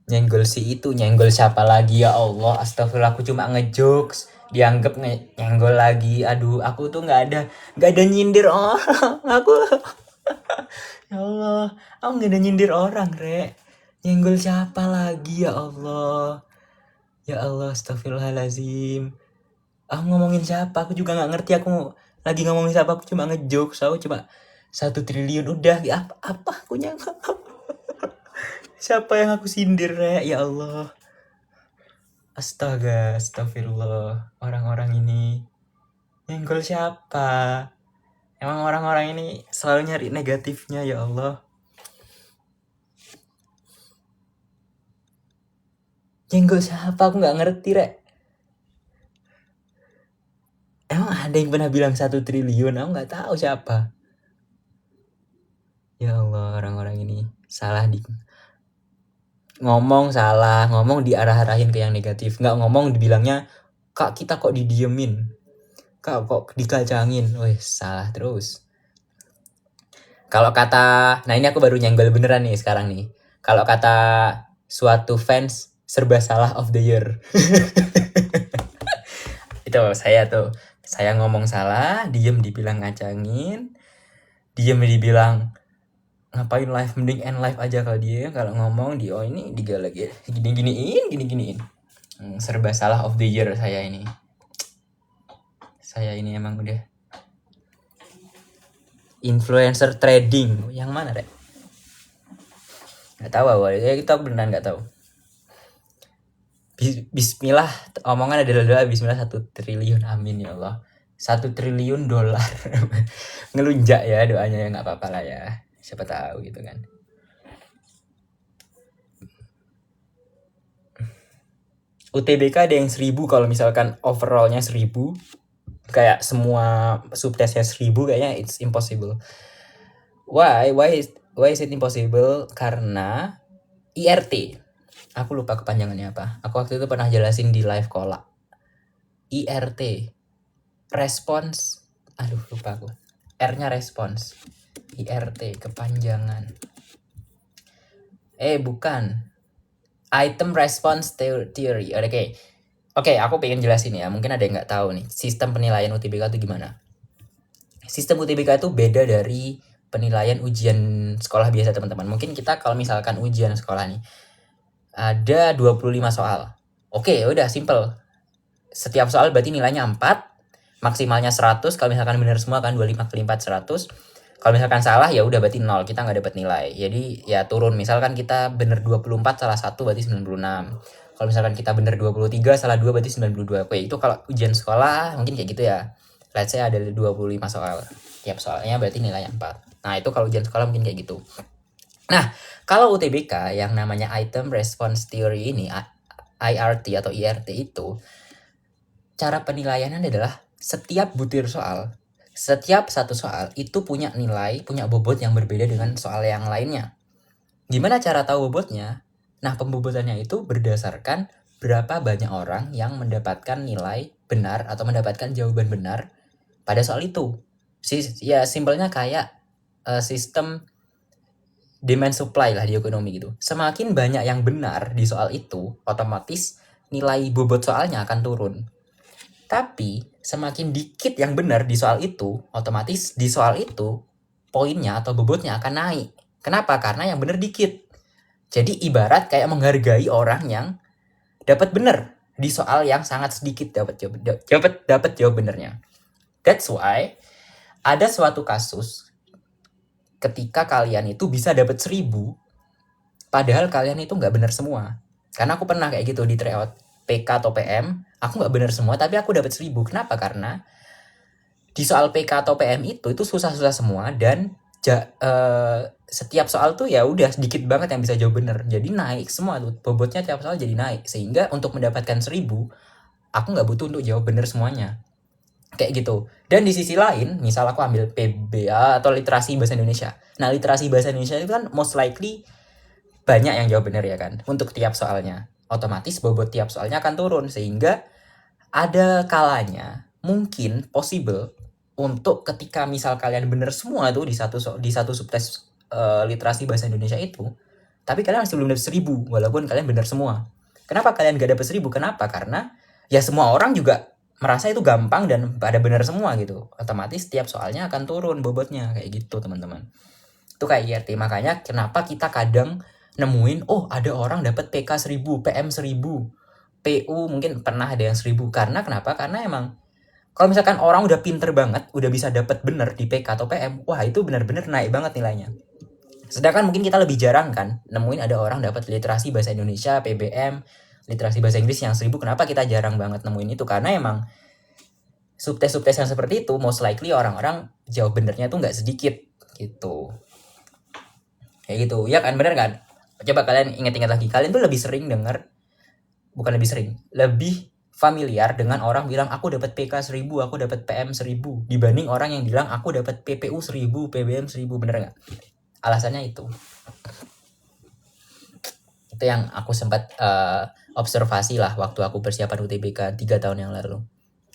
Nyenggol si itu, nyenggol siapa lagi, ya Allah. Astagfirullah, aku cuma ngejokes, dianggap nyenggol lagi. Aduh, aku tuh nggak ada nyindir orang. Aku ya Allah, aku nggak ada nyindir orang, Rek. Nyenggol siapa lagi, ya Allah. Ya Allah, astagfirullahalazim. Aku ngomongin siapa? Aku juga nggak ngerti. Aku lagi ngomongin siapa? Aku cuma ngejokes. Aku cuma 1 triliun udah. Apa aku nyangka? Siapa yang aku sindir, Rek? Ya Allah. Astaga, astagfirullah. Orang-orang ini nyenggol siapa? Emang orang-orang ini selalu nyari negatifnya, ya Allah. Nyenggol siapa? Aku nggak ngerti, Rek. Emang ada yang pernah bilang 1 triliun? Aku nggak tahu siapa. Ya Allah, orang-orang ini salah ngomong salah, ngomong diarah-arahin ke yang negatif, nggak ngomong dibilangnya kak kita kok didiemin, kak kok dikacangin, wih salah terus. Kalau kata, nah ini aku baru nyenggol beneran nih sekarang nih. Kalau kata suatu fans serba salah of the year. Itu saya ngomong salah, diem dibilang ngacangin, diem dibilang ngapain live, mending end live aja kalau dia, kalau ngomong di ini lagi gini-giniin. Serba salah of the year saya ini. Saya ini emang udah influencer trading. Yang mana, Rek? Nggak tahu awalnya, kita beneran nggak tahu. Bismillah, omongan adalah doa. Bismillah 1 triliun, amin ya Allah. 1 triliun dolar. Ngelunjak ya doanya, ya nggak apa-apa lah ya. Siapa tahu gitu kan. UTBK ada yang 1000 kalau misalkan overallnya 1000. Kayak semua subtesnya 1000 kayaknya it's impossible. Why is it impossible? Karena IRT. Aku lupa kepanjangannya apa. Aku waktu itu pernah jelasin di live kolak. IRT. Response. Aduh, lupa aku. R-nya response. IRT kepanjangan. Bukan. Item response theory. Oke, aku pengen jelasin ya. Mungkin ada yang nggak tahu nih. Sistem penilaian UTBK itu gimana? Sistem UTBK itu beda dari penilaian ujian sekolah biasa, teman-teman. Mungkin kita kalau misalkan ujian sekolah nih, ada 25 soal. Oke, udah simple. Setiap soal berarti nilainya 4, maksimalnya 100. Kalau misalkan benar semua kan 25 kali 4 100. Kalau misalkan salah ya udah berarti 0, kita nggak dapat nilai. Jadi ya turun. Misalkan kita benar 24, salah 1 berarti 96. Kalau misalkan kita benar 23, salah 2 berarti 92. Oke, itu kalau ujian sekolah mungkin kayak gitu ya. Let's say ada 25 soal. Tiap soalnya berarti nilainya 4. Nah, itu kalau ujian sekolah mungkin kayak gitu. Nah, kalau UTBK yang namanya Item Response Theory ini, IRT atau IRT itu, cara penilaiannya adalah setiap butir soal, setiap satu soal itu punya nilai, punya bobot yang berbeda dengan soal yang lainnya. Gimana cara tahu bobotnya? Nah, pembobotannya itu berdasarkan berapa banyak orang yang mendapatkan nilai benar atau mendapatkan jawaban benar pada soal itu. Ya, simpelnya kayak sistem demand supply lah di ekonomi gitu. Semakin banyak yang benar di soal itu, otomatis nilai bobot soalnya akan turun. Tapi semakin dikit yang benar di soal itu, otomatis di soal itu poinnya atau bobotnya akan naik. Kenapa? Karena yang benar dikit. Jadi ibarat kayak menghargai orang yang dapat benar di soal yang sangat sedikit dapat jawab benernya. That's why ada suatu kasus ketika kalian itu bisa dapat 1000, padahal kalian itu nggak benar semua. Karena aku pernah kayak gitu di tryout PK atau PM, aku nggak benar semua, tapi aku dapat 1000. Kenapa? Karena di soal PK atau PM itu susah-susah semua, dan setiap soal tuh ya udah sedikit banget yang bisa jawab benar. Jadi naik semua tuh, bobotnya tiap soal jadi naik. Sehingga untuk mendapatkan 1000, aku nggak butuh untuk jawab benar semuanya. Kayak gitu. Dan di sisi lain, misal aku ambil PBA atau literasi bahasa Indonesia. Nah, literasi bahasa Indonesia itu kan most likely banyak yang jawab benar ya kan, untuk tiap soalnya. Otomatis bobot tiap soalnya akan turun, sehingga ada kalanya mungkin possible untuk ketika misal kalian benar semua tuh di satu subtes literasi bahasa Indonesia itu, tapi kalian masih belum dapat 1000 walaupun kalian benar semua. Kenapa kalian gak dapat 1000? Kenapa? Karena ya semua orang juga merasa itu gampang dan pada benar semua gitu. Otomatis tiap soalnya akan turun bobotnya, kayak gitu teman-teman. Itu kayak IRT. Makanya kenapa kita kadang nemuin, oh ada orang dapat PK 1000, PM 1000, PU mungkin pernah ada yang 1000. Karena kenapa? Karena emang kalau misalkan orang udah pinter banget, udah bisa dapat bener di PK atau PM, wah itu benar-benar naik banget nilainya. Sedangkan mungkin kita lebih jarang kan nemuin ada orang dapat literasi bahasa Indonesia, PBM, literasi bahasa Inggris yang 1000. Kenapa kita jarang banget nemuin itu? Karena emang subtes-subtes yang seperti itu most likely orang-orang jawab benernya tuh nggak sedikit gitu. Kayak gitu, ya kan, bener kan? Coba kalian ingat-ingat lagi, kalian tuh lebih sering dengar, bukan lebih sering, lebih familiar dengan orang bilang aku dapat PK 1000, aku dapat PM 1000 dibanding orang yang bilang aku dapat PPU 1000, PBM 1000, bener nggak? Alasannya itu. Itu yang aku sempat observasi lah waktu aku persiapan UTBK 3 tahun yang lalu.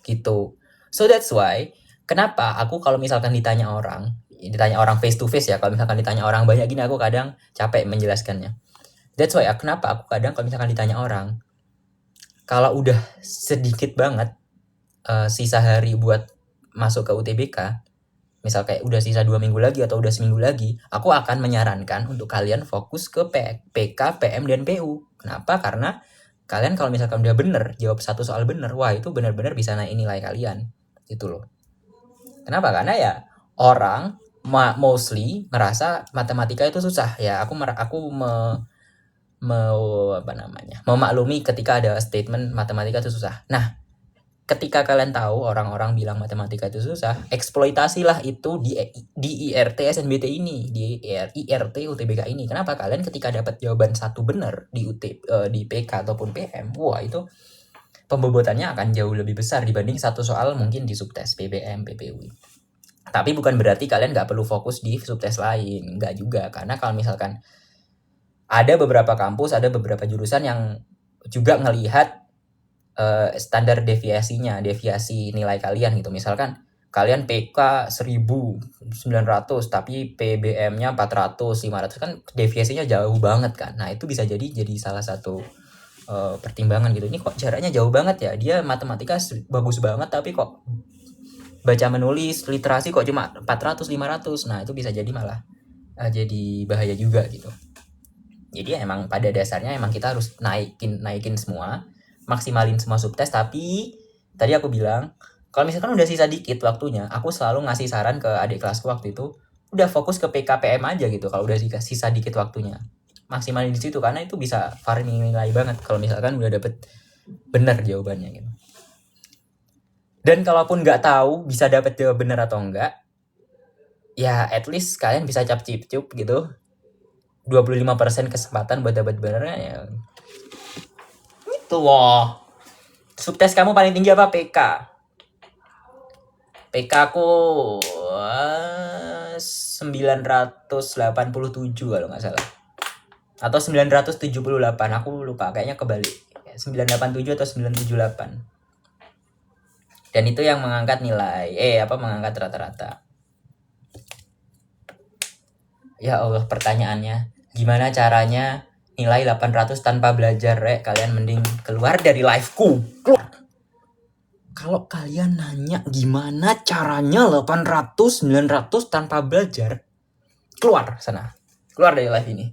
Gitu. So that's why kenapa aku kalau misalkan ditanya orang face to face ya, kalau misalkan ditanya orang banyak gini aku kadang capek menjelaskannya. That's why kenapa aku kadang kalau misalkan ditanya orang, kalau udah sedikit banget sisa hari buat masuk ke UTBK, misal kayak udah sisa 2 minggu lagi atau udah seminggu lagi, aku akan menyarankan untuk kalian fokus ke PK, PM, dan PU. Kenapa? Karena kalian kalau misalkan udah bener, jawab satu soal bener, wah itu bener-bener bisa naik nilai kalian. Gitu loh. Kenapa? Karena ya orang mostly ngerasa matematika itu susah. Ya aku memaklumi ketika ada statement matematika itu susah. Nah, ketika kalian tahu orang-orang bilang matematika itu susah, eksploitasilah itu di IRT SNBT ini, di IRT UTBK ini. Kenapa? Kalian ketika dapat jawaban satu benar di PK ataupun PM, wah itu pembobotannya akan jauh lebih besar dibanding satu soal mungkin di subtes PBM, PPUI. Tapi bukan berarti kalian nggak perlu fokus di subtes lain, nggak juga. Karena kalau misalkan ada beberapa kampus, ada beberapa jurusan yang juga ngelihat standar deviasi nilai kalian gitu. Misalkan kalian PK 1900 tapi PBM-nya 400, 500 kan deviasinya jauh banget kan. Nah, itu bisa jadi salah satu pertimbangan gitu. Ini kok jaraknya jauh banget ya. Dia matematika bagus banget tapi kok baca menulis literasi kok cuma 400, 500. Nah, itu bisa jadi malah jadi bahaya juga gitu. Jadi emang pada dasarnya emang kita harus naikin semua, maksimalin semua subtes. Tapi tadi aku bilang kalau misalkan udah sisa dikit waktunya, aku selalu ngasih saran ke adik kelasku waktu itu, udah fokus ke PKPM aja gitu. Kalau udah sisa dikit waktunya, maksimalin di situ karena itu bisa farming nilai banget kalau misalkan udah dapet benar jawabannya gitu. Dan kalaupun nggak tahu bisa dapet jawab benar atau enggak, ya at least kalian bisa cap-cip-cup gitu. 25% kesempatan buat dapat benernya ya. Itu loh. Subtes kamu paling tinggi apa PK? PK aku 987 kalau nggak salah. Atau 978, aku lupa, kayaknya kebalik. 987 atau 978. Dan itu yang mengangkat nilai, mengangkat rata-rata. Ya Allah, pertanyaannya, gimana caranya nilai 800 tanpa belajar, Kalian mending keluar dari live-ku. Keluar. Kalau kalian nanya gimana caranya 800, 900 tanpa belajar, keluar sana. Keluar dari live ini.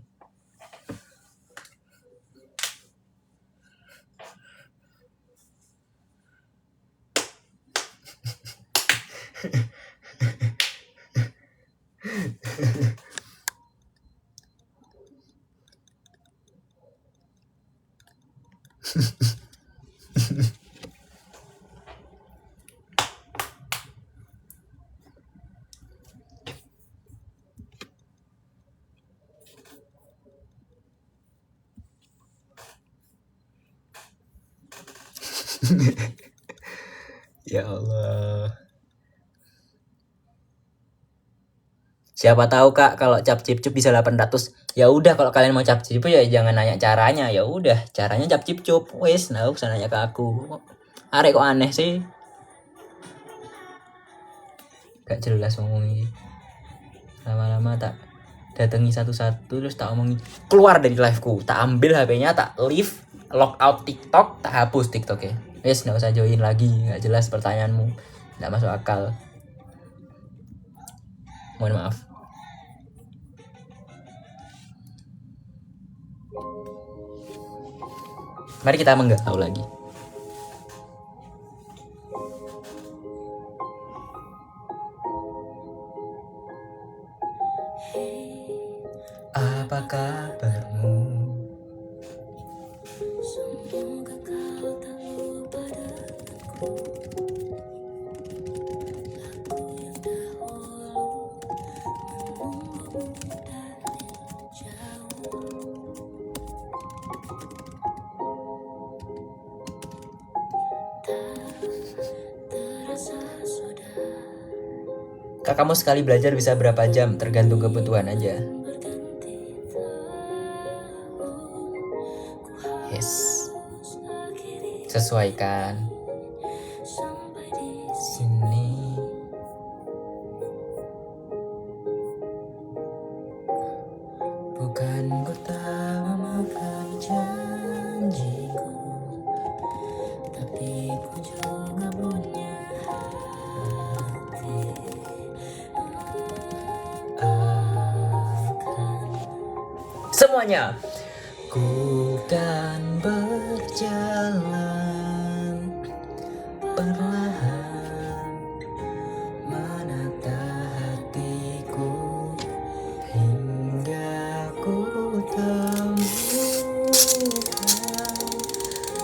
Ya Allah. Siapa tahu Kak kalau cap cip cup bisa 800. Ya udah kalau kalian mau cap cip ya jangan nanya caranya. Ya udah, caranya cap cip cup. Wes, nah usah nanya ke aku. Arek kok aneh sih? Gak jelas ngomongnya. Lama-lama tak datangi satu-satu terus tak omongin keluar dari liveku, tak ambil HP-nya, tak leave, log out TikTok, tak hapus TikTok ya. Wes, nggak usah join lagi, nggak jelas pertanyaanmu, nggak masuk akal. Mohon maaf. Mari kita menggalau lagi. Apa kabarmu? Semoga kau tak lupa denganku. Aku yang dahulu menunggumu dari jauh. Terasa sudah. Kak, kamu sekali belajar bisa berapa jam? Tergantung kebutuhan aja. Yes. Sesuaikan. Sini. Bukan ku tak memakan janjiku, tapi ku juga punya hati. Semuanya. Ku kan berjalan perlahan menata hatiku hingga ku temukan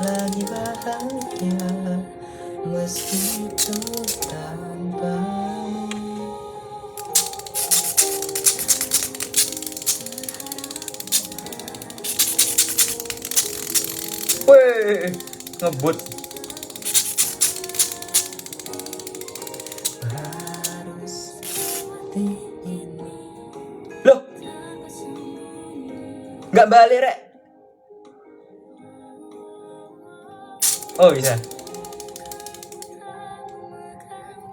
lagi bahagia meski itu tanpamu. Weh, ngebut. Harus seperti ini. Loh, nggak balik rek. Oh bisa.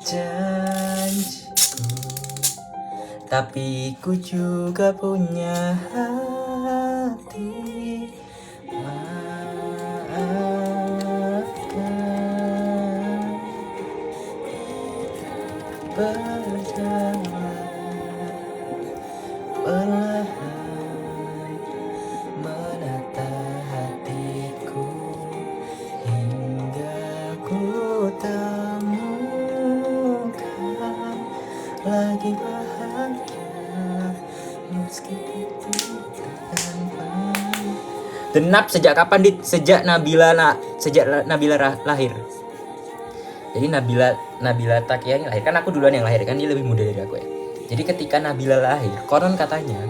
Janjiku, tapi ku juga punya hati. Maafkan, berjalan perlahan menata hatiku hingga ku temukan lagi bahagia meski itu tanpamu. Denap sejak kapan, Dit? Sejak Nabila lahir. Jadi Nabila Takiani lahir, kan aku duluan yang lahir, kan dia lebih muda dari aku ya. Jadi ketika Nabila lahir, konon katanya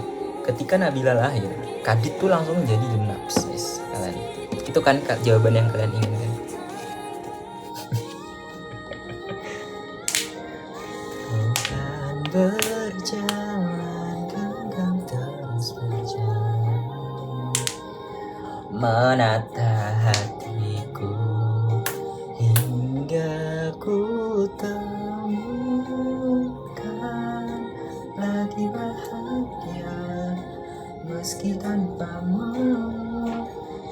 ketika Nabila lahir, Kadit tuh langsung jadi genap. Yes, kalian. Itu kan jawaban yang kalian inginkan. Bukan berjalan, genggam terus berjalan menata hatiku hingga ku temukan lagi bahagia meski tanpamu.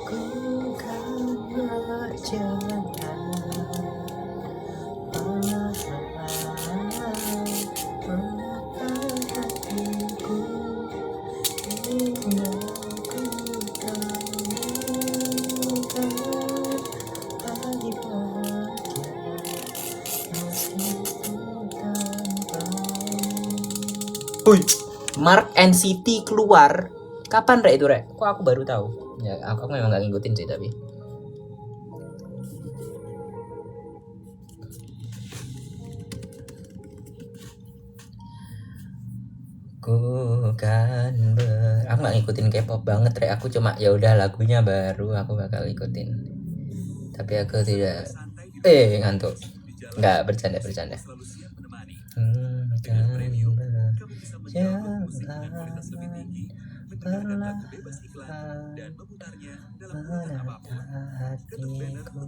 Ku kan berjalan perlahan menata hatiku hingga ku temukan lagi bahagia meski tanpamu. Wih, Mark NCT keluar. Kapan rek itu rek? Kok aku baru tahu? Ya aku memang gak ngikutin sih tapi. Aku gak ngikutin K-pop banget rek. Aku cuma ya udah lagunya baru aku bakal ikutin. Tapi aku tidak ngantuk. Enggak, bercanda. Kan berjalan perlahan menata hatiku aku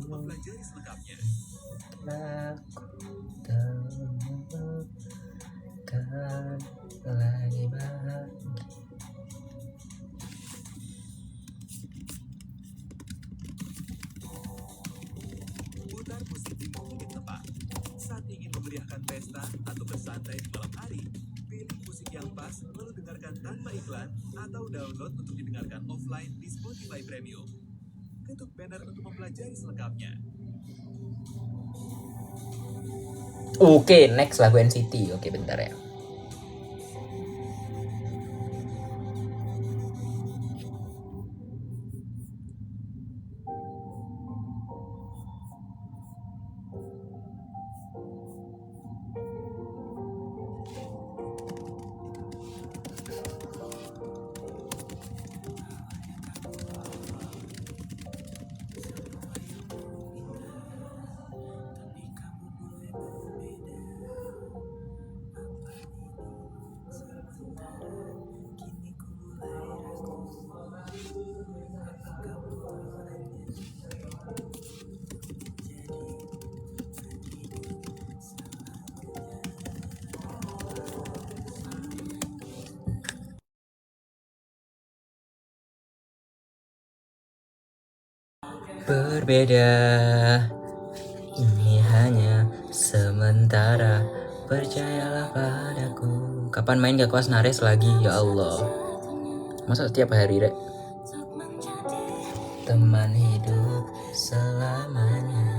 temukan lagi bahagia. Putar musik di momen yang tepat. Saat ingin memeriahkan pesta atau bersantai di malam hari, pilih musik yang pas lalu dengarkan tanpa iklan atau download untuk didengarkan offline di Spotify Premium. Ketuk banner untuk mempelajari selengkapnya. Oke, next lagu NCT. Oke, bentar ya. berbeda. Ini hanya sementara, percayalah padaku. Kapan main ke kelas Nares lagi? Ya Allah, masa setiap hari, Rek? Teman hidup selamanya,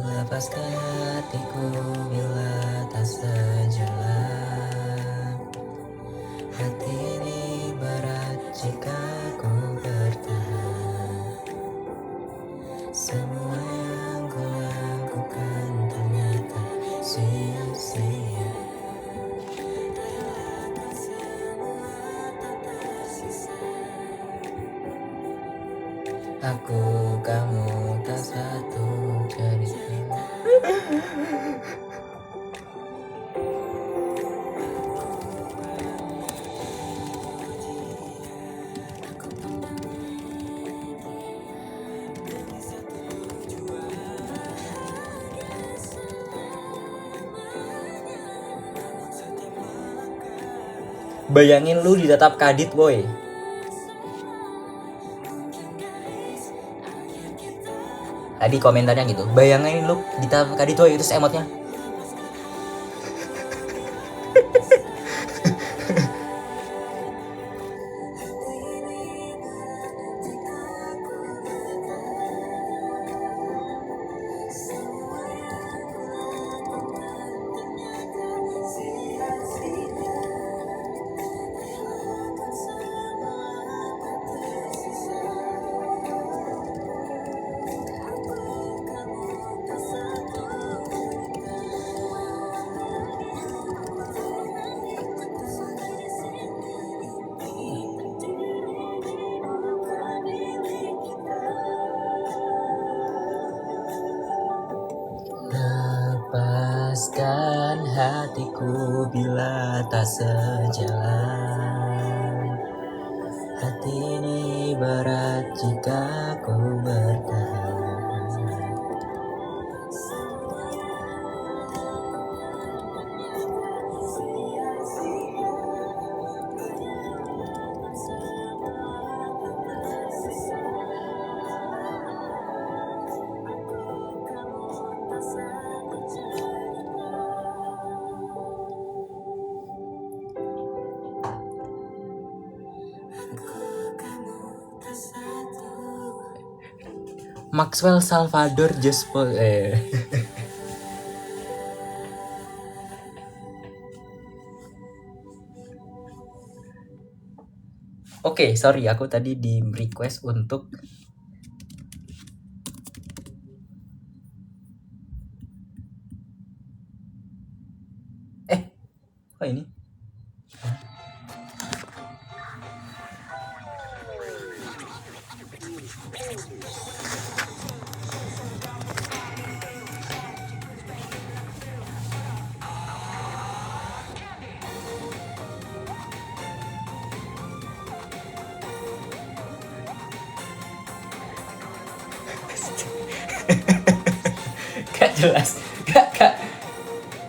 lepaskan hatiku bila tak sejalan. Hati ini berat jika ku bertahan. Semua yang ku lakukan ternyata sia-sia. Aku, kamu, tak satu cerita. Bayangin lu ditetap kadit, boy. Tadi komentarnya gitu. Bayangin lu ditetap kadit, boy. Terus emotnya. Lepaskan hatiku bila tak sejalan. Hati ini berat jika ku bertahan. Maxwell Salvador Jespo Oke, sorry, aku tadi di request untuk oh ini. Gak jelas,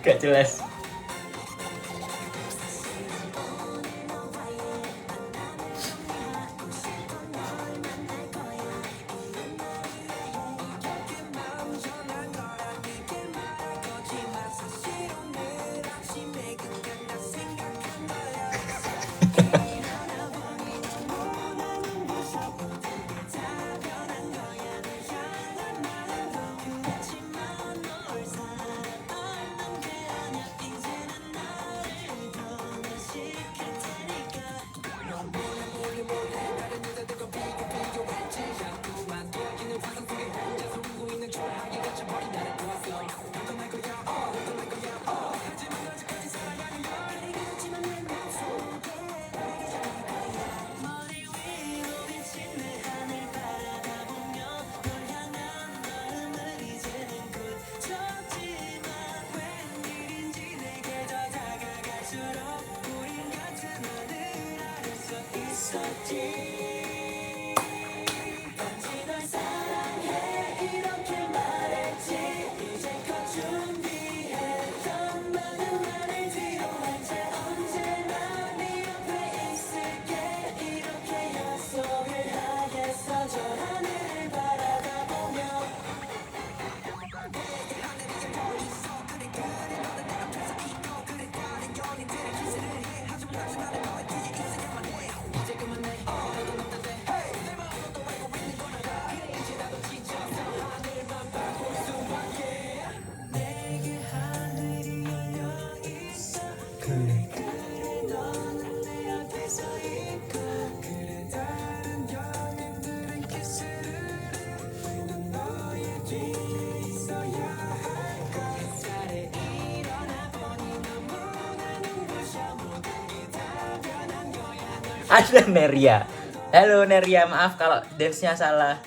gak jelas. Ada Neria. Halo Neria, maaf kalau dance-nya salah.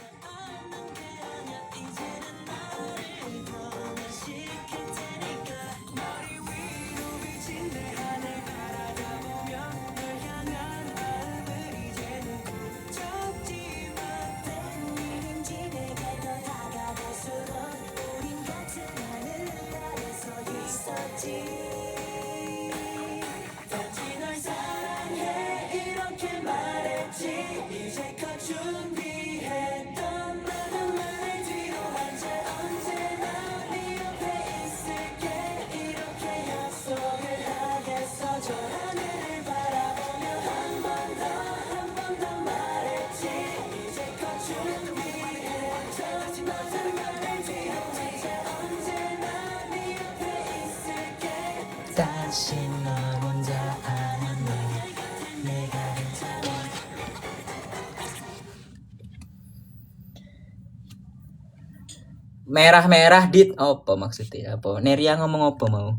Merah-merah dit apa maksudnya? Apa? Neria ngomong apa mau?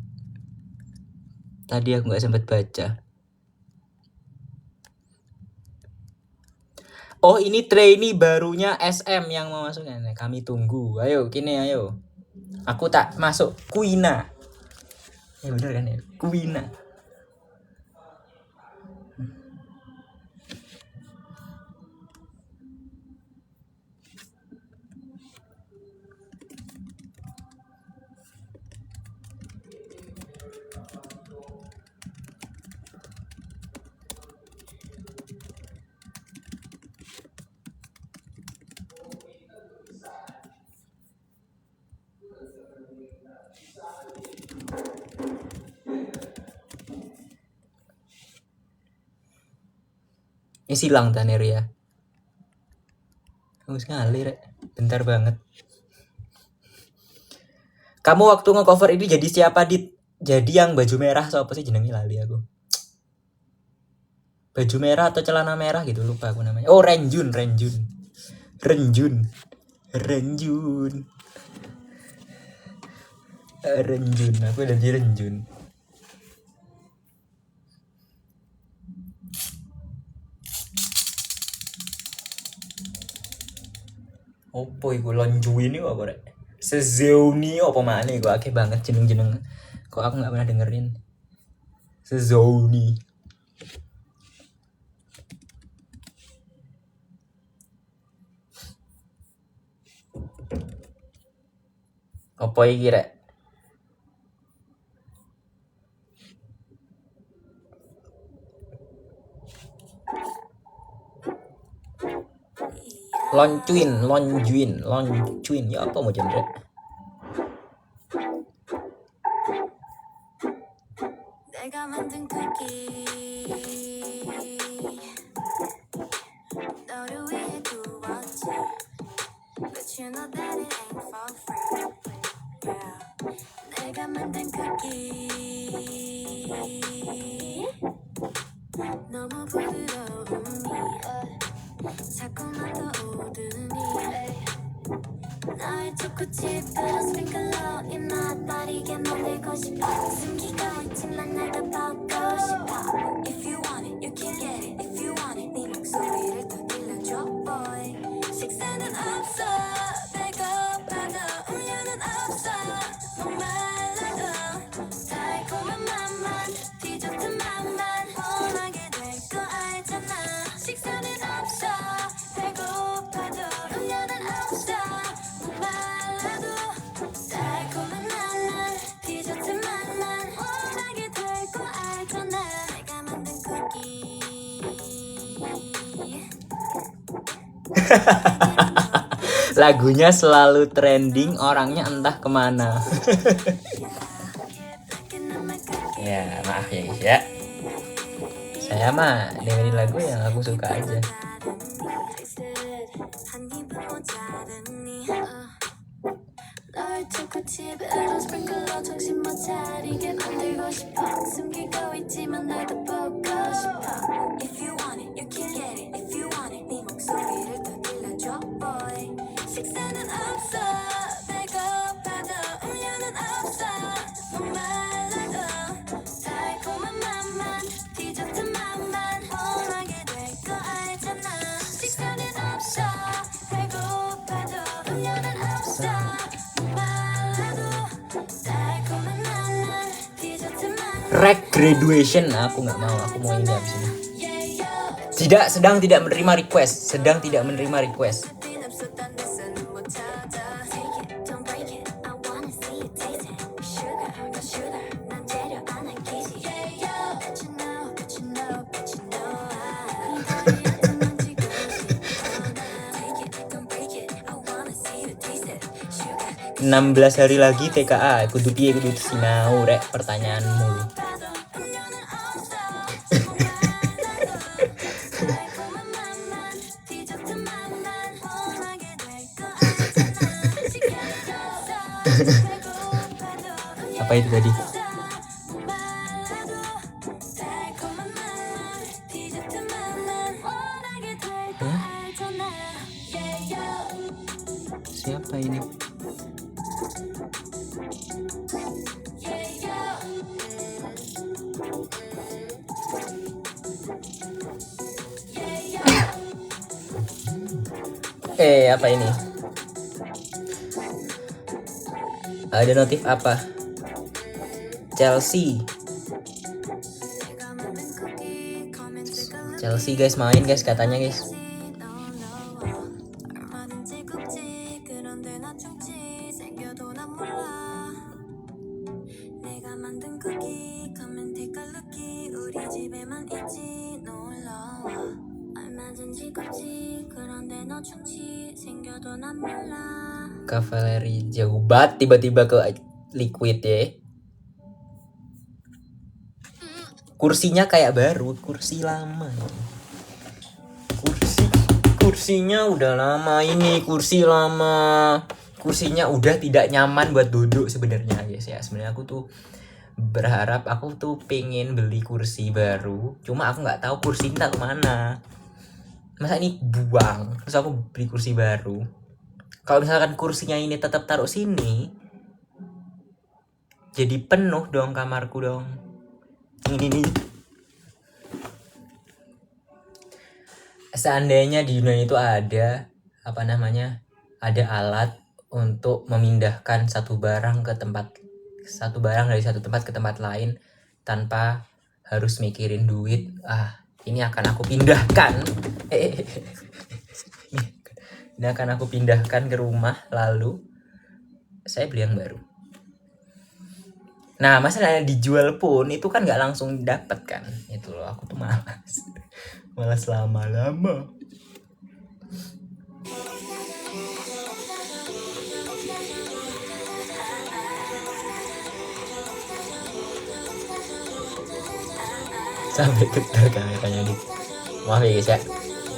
Tadi aku nggak sempat baca. Oh ini trainee barunya SM yang mau masuk. Nah, kami tunggu. Ayo kini ayo. Aku tak masuk Kuina. Ya bener kan ya? Kuina. Ini silang ta Neria. Harus ngalir, bentar banget. Kamu waktu nge-cover ini jadi siapa dit? Jadi yang baju merah siapa sih jenengnya lali aku. Baju merah atau celana merah gitu lupa aku namanya. Oh Renjun. Renjun. Aku udah di Renjun. Opo iku lonjuin iku apa rek? Sezeuni apa maneh iku akeh banget jeneng-jeneng. Kok aku enggak pernah dengerin. Sezeuni. Apa iki rek? Lonjuin ya apa mau genre? 내가 만든 쿠키 너를 위해 구웠지 But you know that it ain't for free Girl 내가 만든 쿠키 너무 부드러움이 자꾸만 더 오드니 나의 초코칩으로 스프링클러 입맛 빠르게 만들고 싶어 숨기고 있지만 날 더 보고 싶어 If you want it, you can get it If you want it, 네 목소리를 더 들려줘 boy 식사는 없어 배고파도 음료는 없어 목말라도 달콤한 맛만 디저트 맛만 원하게 될 거 알잖아 식사는 없어 배고파도 음료는 없어 목말라도 달콤한 맛만 디저트 맛만 원하게 될 거 알잖아 내가 만든 쿠키 Lagunya selalu trending, orangnya entah kemana. Ya maaf ya guys ya. Saya mah dengerin lagu yang aku suka aja. 초코칩으로 스프링클러 정신 못 차리게 만들고 싶어 숨기고 있지만 날 더 보고 싶어 If you want it, you can get it If you want it, 네 목소리를 더 들려줘 boy 식사는 없어 배고파도 음료는 없어 목말라도 달콤한 맛만 디저트 맛만 원하게 될 Rek graduation. Aku nggak mau. Aku mau ini abis ini. Sedang tidak menerima request. Enam 16 hari lagi TKA. Kudu piye kudu sinau rek pertanyaanmu. Apa itu tadi? Hah? Siapa ini? Apa ini? Ada notif apa? Chelsea guys main guys katanya guys. Cavalry jauh banget tiba-tiba ke liquid ya. Kursinya kayak baru, kursi lama. Kursinya udah lama ini, kursinya udah tidak nyaman buat duduk sebenarnya guys ya. Sebenarnya aku tuh berharap aku tuh pengen beli kursi baru, cuma aku nggak tahu kursi ini taruh mana. Masa ini buang, terus aku beli kursi baru. Kalau misalkan kursinya ini tetap taruh sini, jadi penuh dong kamarku dong. Ini nih. Seandainya di dunia itu ada ada alat untuk memindahkan satu barang dari satu tempat ke tempat lain tanpa harus mikirin duit, ini akan aku pindahkan. Ini akan aku pindahkan ke rumah, lalu saya beli yang baru. Nah, masalahnya dijual pun itu kan nggak langsung dapat kan. Itu loh, aku tuh malas lama-lama. Sampai getar kameranya nih. Maaf ya guys ya.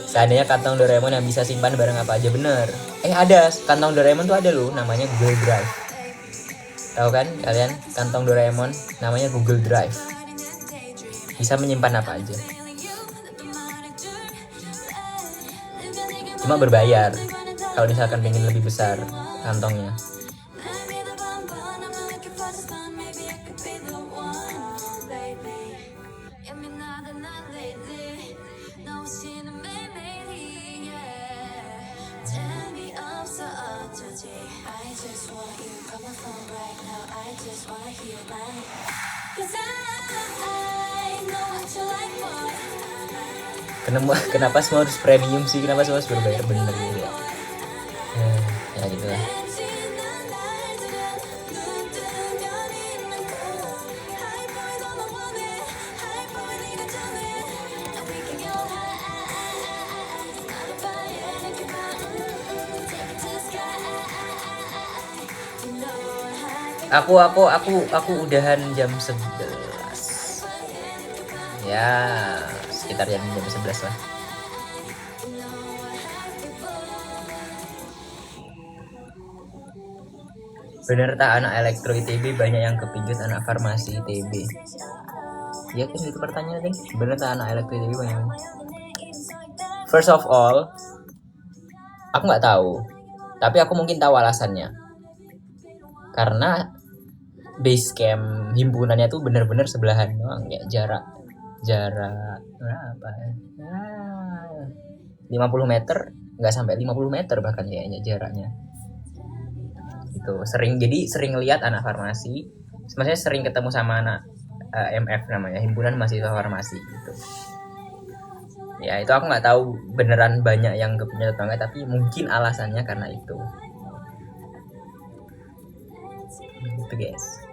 Seandainya kantong Doraemon yang bisa simpan barang apa aja, bener. Ada kantong Doraemon tuh ada loh, namanya Google Drive. Tahu kan kalian kantong Doraemon namanya Google Drive. Bisa menyimpan apa aja. Cuma berbayar kalau misalkan pengen lebih besar kantongnya. Kenapa semua harus premium sih? Kenapa semua harus berbayar bener gitu ya? Ya gitu lah. Aku udahan jam 11. Ya, sekitar jam 11 lah. Bener tak anak elektro ITB banyak yang kepincut anak farmasi ITB? Ya kan itu pertanyaannya. Bener tak anak elektro ITB banyak? First of all, aku nggak tahu, tapi aku mungkin tahu alasannya. Karena base camp himpunannya tuh bener-bener sebelahan doang ya, jarak berapa? 50 meter, nggak sampai 50 meter bahkan kayaknya jaraknya. Itu sering lihat anak farmasi, maksudnya sering ketemu sama anak HMF namanya, Himpunan Mahasiswa Farmasi gitu. Ya itu aku nggak tahu beneran banyak yang kepencet atau enggak, tapi mungkin alasannya karena itu guys,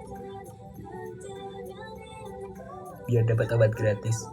biar dapat obat gratis.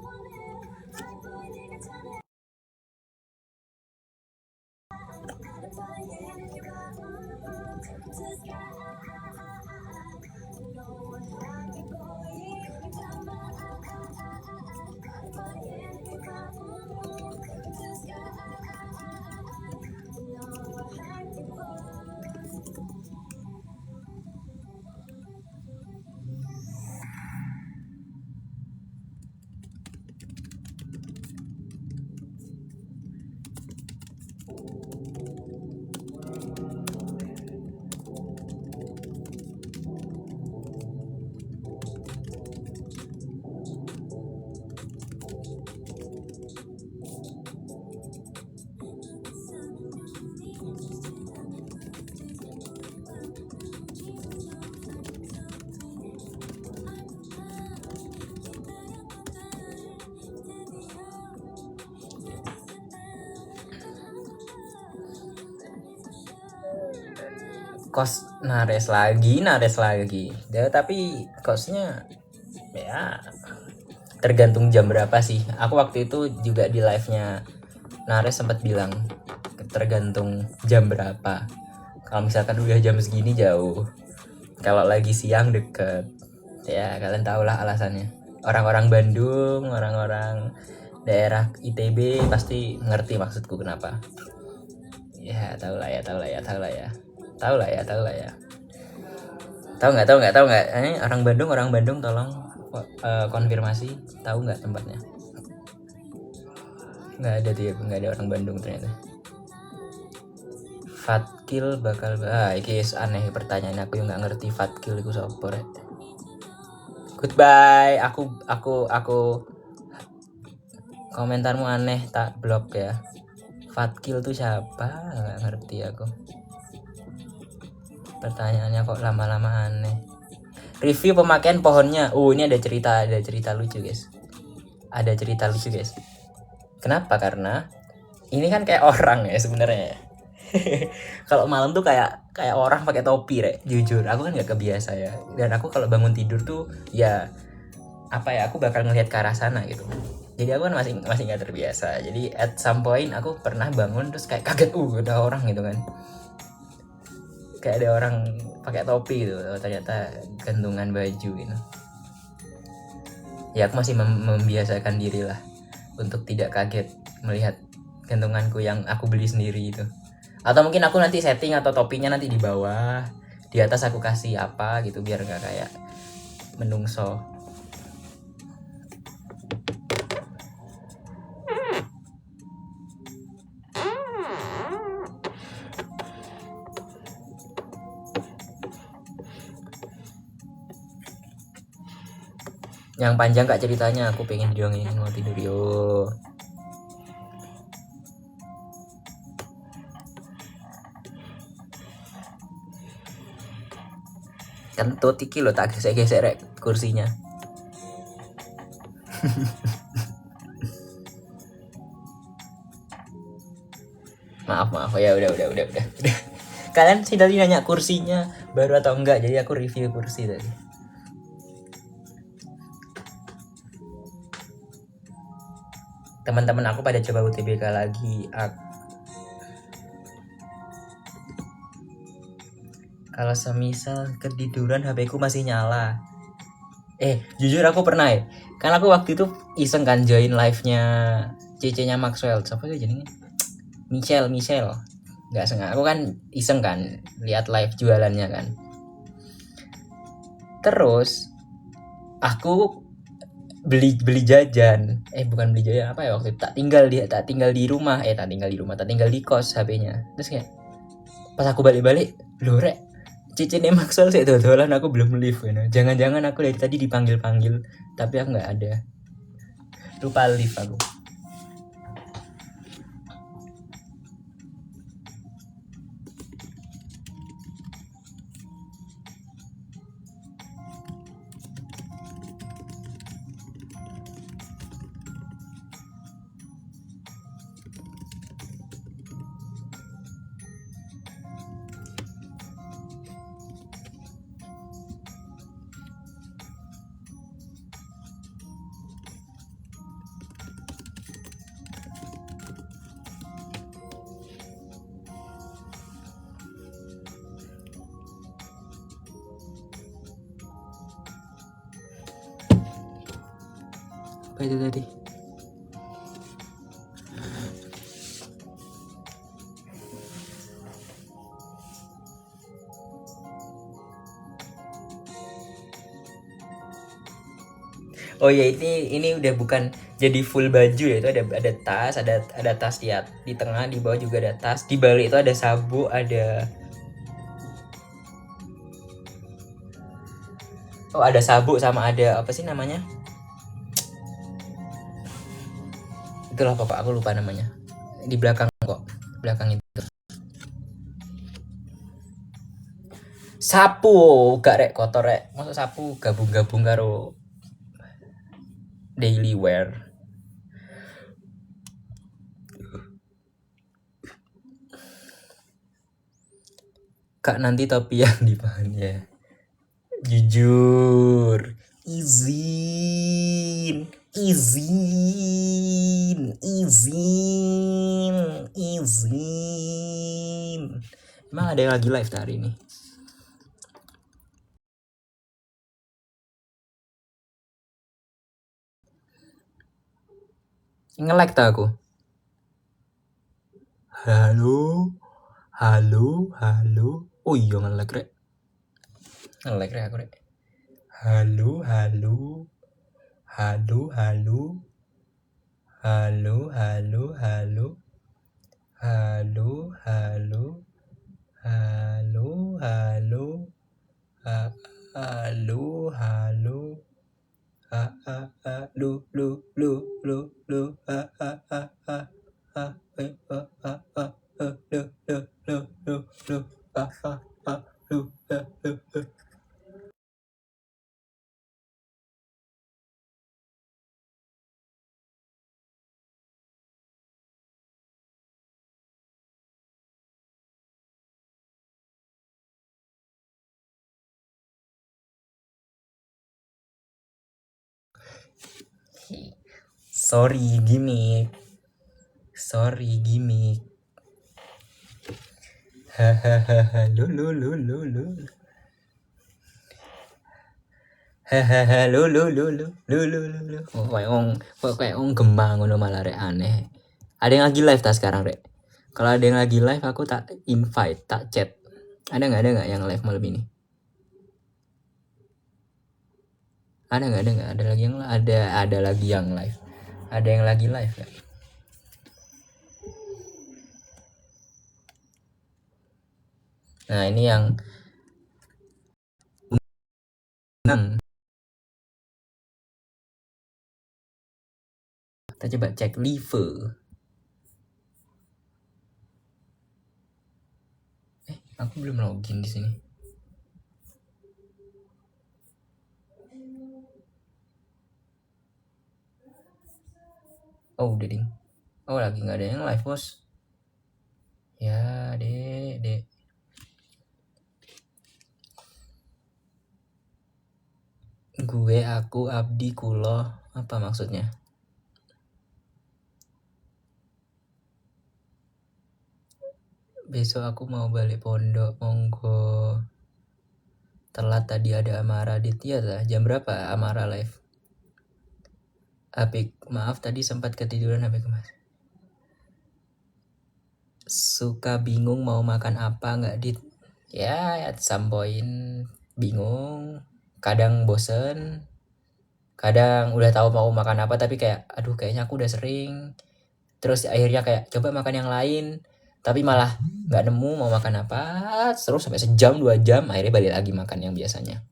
Kos nares lagi ya, tapi kosnya ya tergantung jam berapa sih. Aku waktu itu juga di live-nya Nares sempat bilang tergantung jam berapa. Kalau misalkan udah jam segini jauh, kalau lagi siang deket. Ya kalian tau lah alasannya. Orang-orang Bandung, orang-orang daerah ITB pasti ngerti maksudku kenapa. Ya tahu lah ya. Tahu nggak? Orang Bandung tolong konfirmasi, tahu nggak tempatnya? Nggak ada dia, nggak ada orang Bandung ternyata. Fatkil bakal iki aneh pertanyaan, aku yang nggak ngerti Fatkil itu sapa rek. Goodbye, aku komentarmu aneh, tak blok ya. Fatkil tuh siapa? Nggak ngerti aku. Pertanyaannya kok lama-lama aneh. Review pemakaian pohonnya. Ini ada cerita lucu guys. Kenapa? Karena ini kan kayak orang ya sebenarnya. Kalau malam tuh kayak orang pakai topi rek. Jujur, aku kan nggak kebiasa ya. Dan aku kalau bangun tidur tuh ya aku bakal ngelihat ke arah sana gitu. Jadi aku kan masih nggak terbiasa. Jadi at some point aku pernah bangun terus kayak kaget, ada orang gitu kan. Kayak ada orang pakai topi gitu, ternyata gantungan baju gitu. Ya aku masih membiasakan diri lah untuk tidak kaget melihat gantunganku yang aku beli sendiri itu. Atau mungkin aku nanti setting atau topinya nanti di bawah, di atas aku kasih apa gitu biar gak kayak menungso. Yang panjang kak ceritanya, aku pengen didongengin mau tidur yo. Kentut iki lo tak gesek-gesek rek kursinya. maaf ya udah. Kalian sih tadi nanya kursinya baru atau enggak, jadi aku review kursi tadi. Teman-teman aku pada coba UTBK lagi. Kalau semisal ketiduran HP ku masih nyala. Jujur aku pernah ya. Kan aku waktu itu iseng kan join live-nya CC-nya Maxwell. Siapa sih jadinya? Michelle. Nggak sengaja. Aku kan iseng kan lihat live jualannya kan. Terus aku beli jajan. Bukan beli jajan, apa ya waktu itu? Tak tinggal di kos HP-nya. Terus kayak pas aku balik, loh rek, Cicine Maxwell sih dodolan, aku belum live ya. Jangan-jangan aku dari tadi dipanggil tapi aku nggak ada. Lupa live aku. apa itu tadi? Oh ya, ini udah bukan jadi full baju ya, itu ada tas, ada tas di tengah, di bawah juga ada tas, di balik itu ada sabuk, ada sabuk sama ada apa sih namanya? Itulah pokok aku lupa namanya. Di belakang kok, belakang itu. Sapu, gak rek kotor rek. Masuk sapu gabung-gabung karo daily wear. Kak nanti topi yang di bahannya. Jujur, izin. Emang ada yang lagi live hari ini? Nge-like tak aku? Halo. Oh iya nge-like rek. Nge-like rek aku rek. Halo. Sorry gimmick. Hahaha lu. Hahaha lu. Kayak gemang ngono malah rek aneh. Ada yang lagi live tak sekarang rek? Kalau ada yang lagi live aku tak invite, tak chat. Ada nggak yang live malam ini? Ada nggak? Ada lagi yang live. Ada yang lagi live gak? Nah ini yang kita coba cek live. Aku belum login di sini. Oh udah ding. Oh lagi nggak ada yang live bos. Ya dek. Gue, aku, abdi, kulo. Apa maksudnya? Besok aku mau balik pondok, monggo. Telat tadi ada Amara Ditya dah. Jam berapa Amara live? Apik, maaf tadi sempat ketiduran Apik mas. Suka bingung mau makan apa nggak Dit? Ya at some point bingung. Kadang bosen. Kadang udah tahu mau makan apa tapi kayak aduh kayaknya aku udah sering. Terus akhirnya kayak coba makan yang lain. Tapi malah nggak nemu mau makan apa. Terus sampai sejam 2 jam akhirnya balik lagi makan yang biasanya.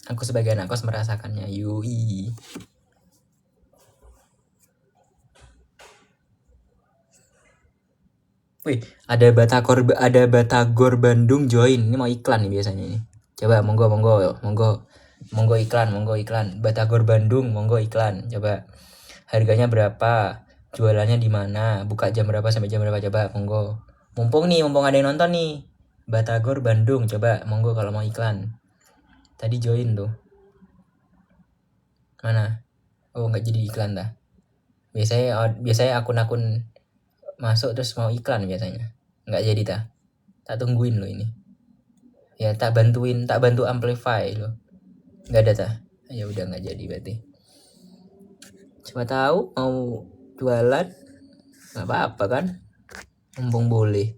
Aku sebagai anak kos merasakannya. Yui. Wih, ada Batagor Bandung join. Ini mau iklan nih biasanya ini. Coba monggo iklan. Batagor Bandung monggo iklan. Coba harganya berapa? Jualannya di mana? Buka jam berapa sampai jam berapa? Coba monggo. Mumpung ada yang nonton nih. Batagor Bandung, coba monggo kalau mau iklan. Tadi join tuh. Mana? Oh nggak jadi iklan dah. Biasanya akun-akun masuk terus mau iklan biasanya. Nggak jadi dah. Tak tungguin lo ini. Ya tak bantu amplify lo. Nggak ada dah. Ya udah nggak jadi berarti. Coba tahu mau jualan nggak apa-apa kan? Mumpung boleh.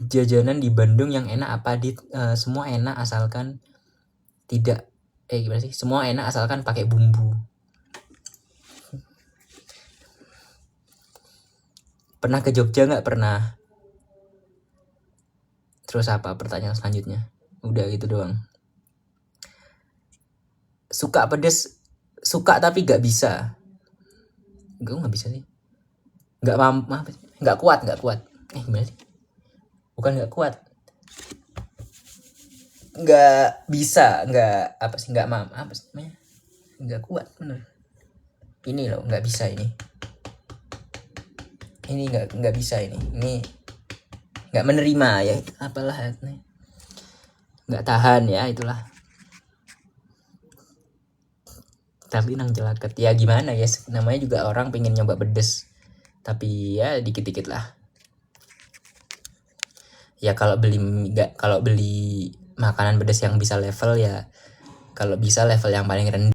Jajanan di Bandung yang enak apa semua enak asalkan tidak gimana sih? Semua enak asalkan pakai bumbu. Pernah ke Jogja nggak? Pernah. Terus apa pertanyaan selanjutnya? Udah gitu doang. Suka pedes, suka tapi nggak bisa. Gue nggak bisa sih. Nggak kuat. Gimana sih? Bukan nggak kuat. Nggak bisa, nggak apa sih? Nggak apa sih namanya? Nggak kuat bener. Ini loh nggak bisa ini. Ini nggak bisa ini. Ini nggak menerima ya. Apalah nih. Nggak tahan ya itulah. Tapi nang jelaket ya gimana ya, namanya juga orang pengen nyoba pedes, tapi ya dikit-dikit lah ya. Kalau beli makanan pedes yang bisa level ya, kalau bisa level yang paling rendah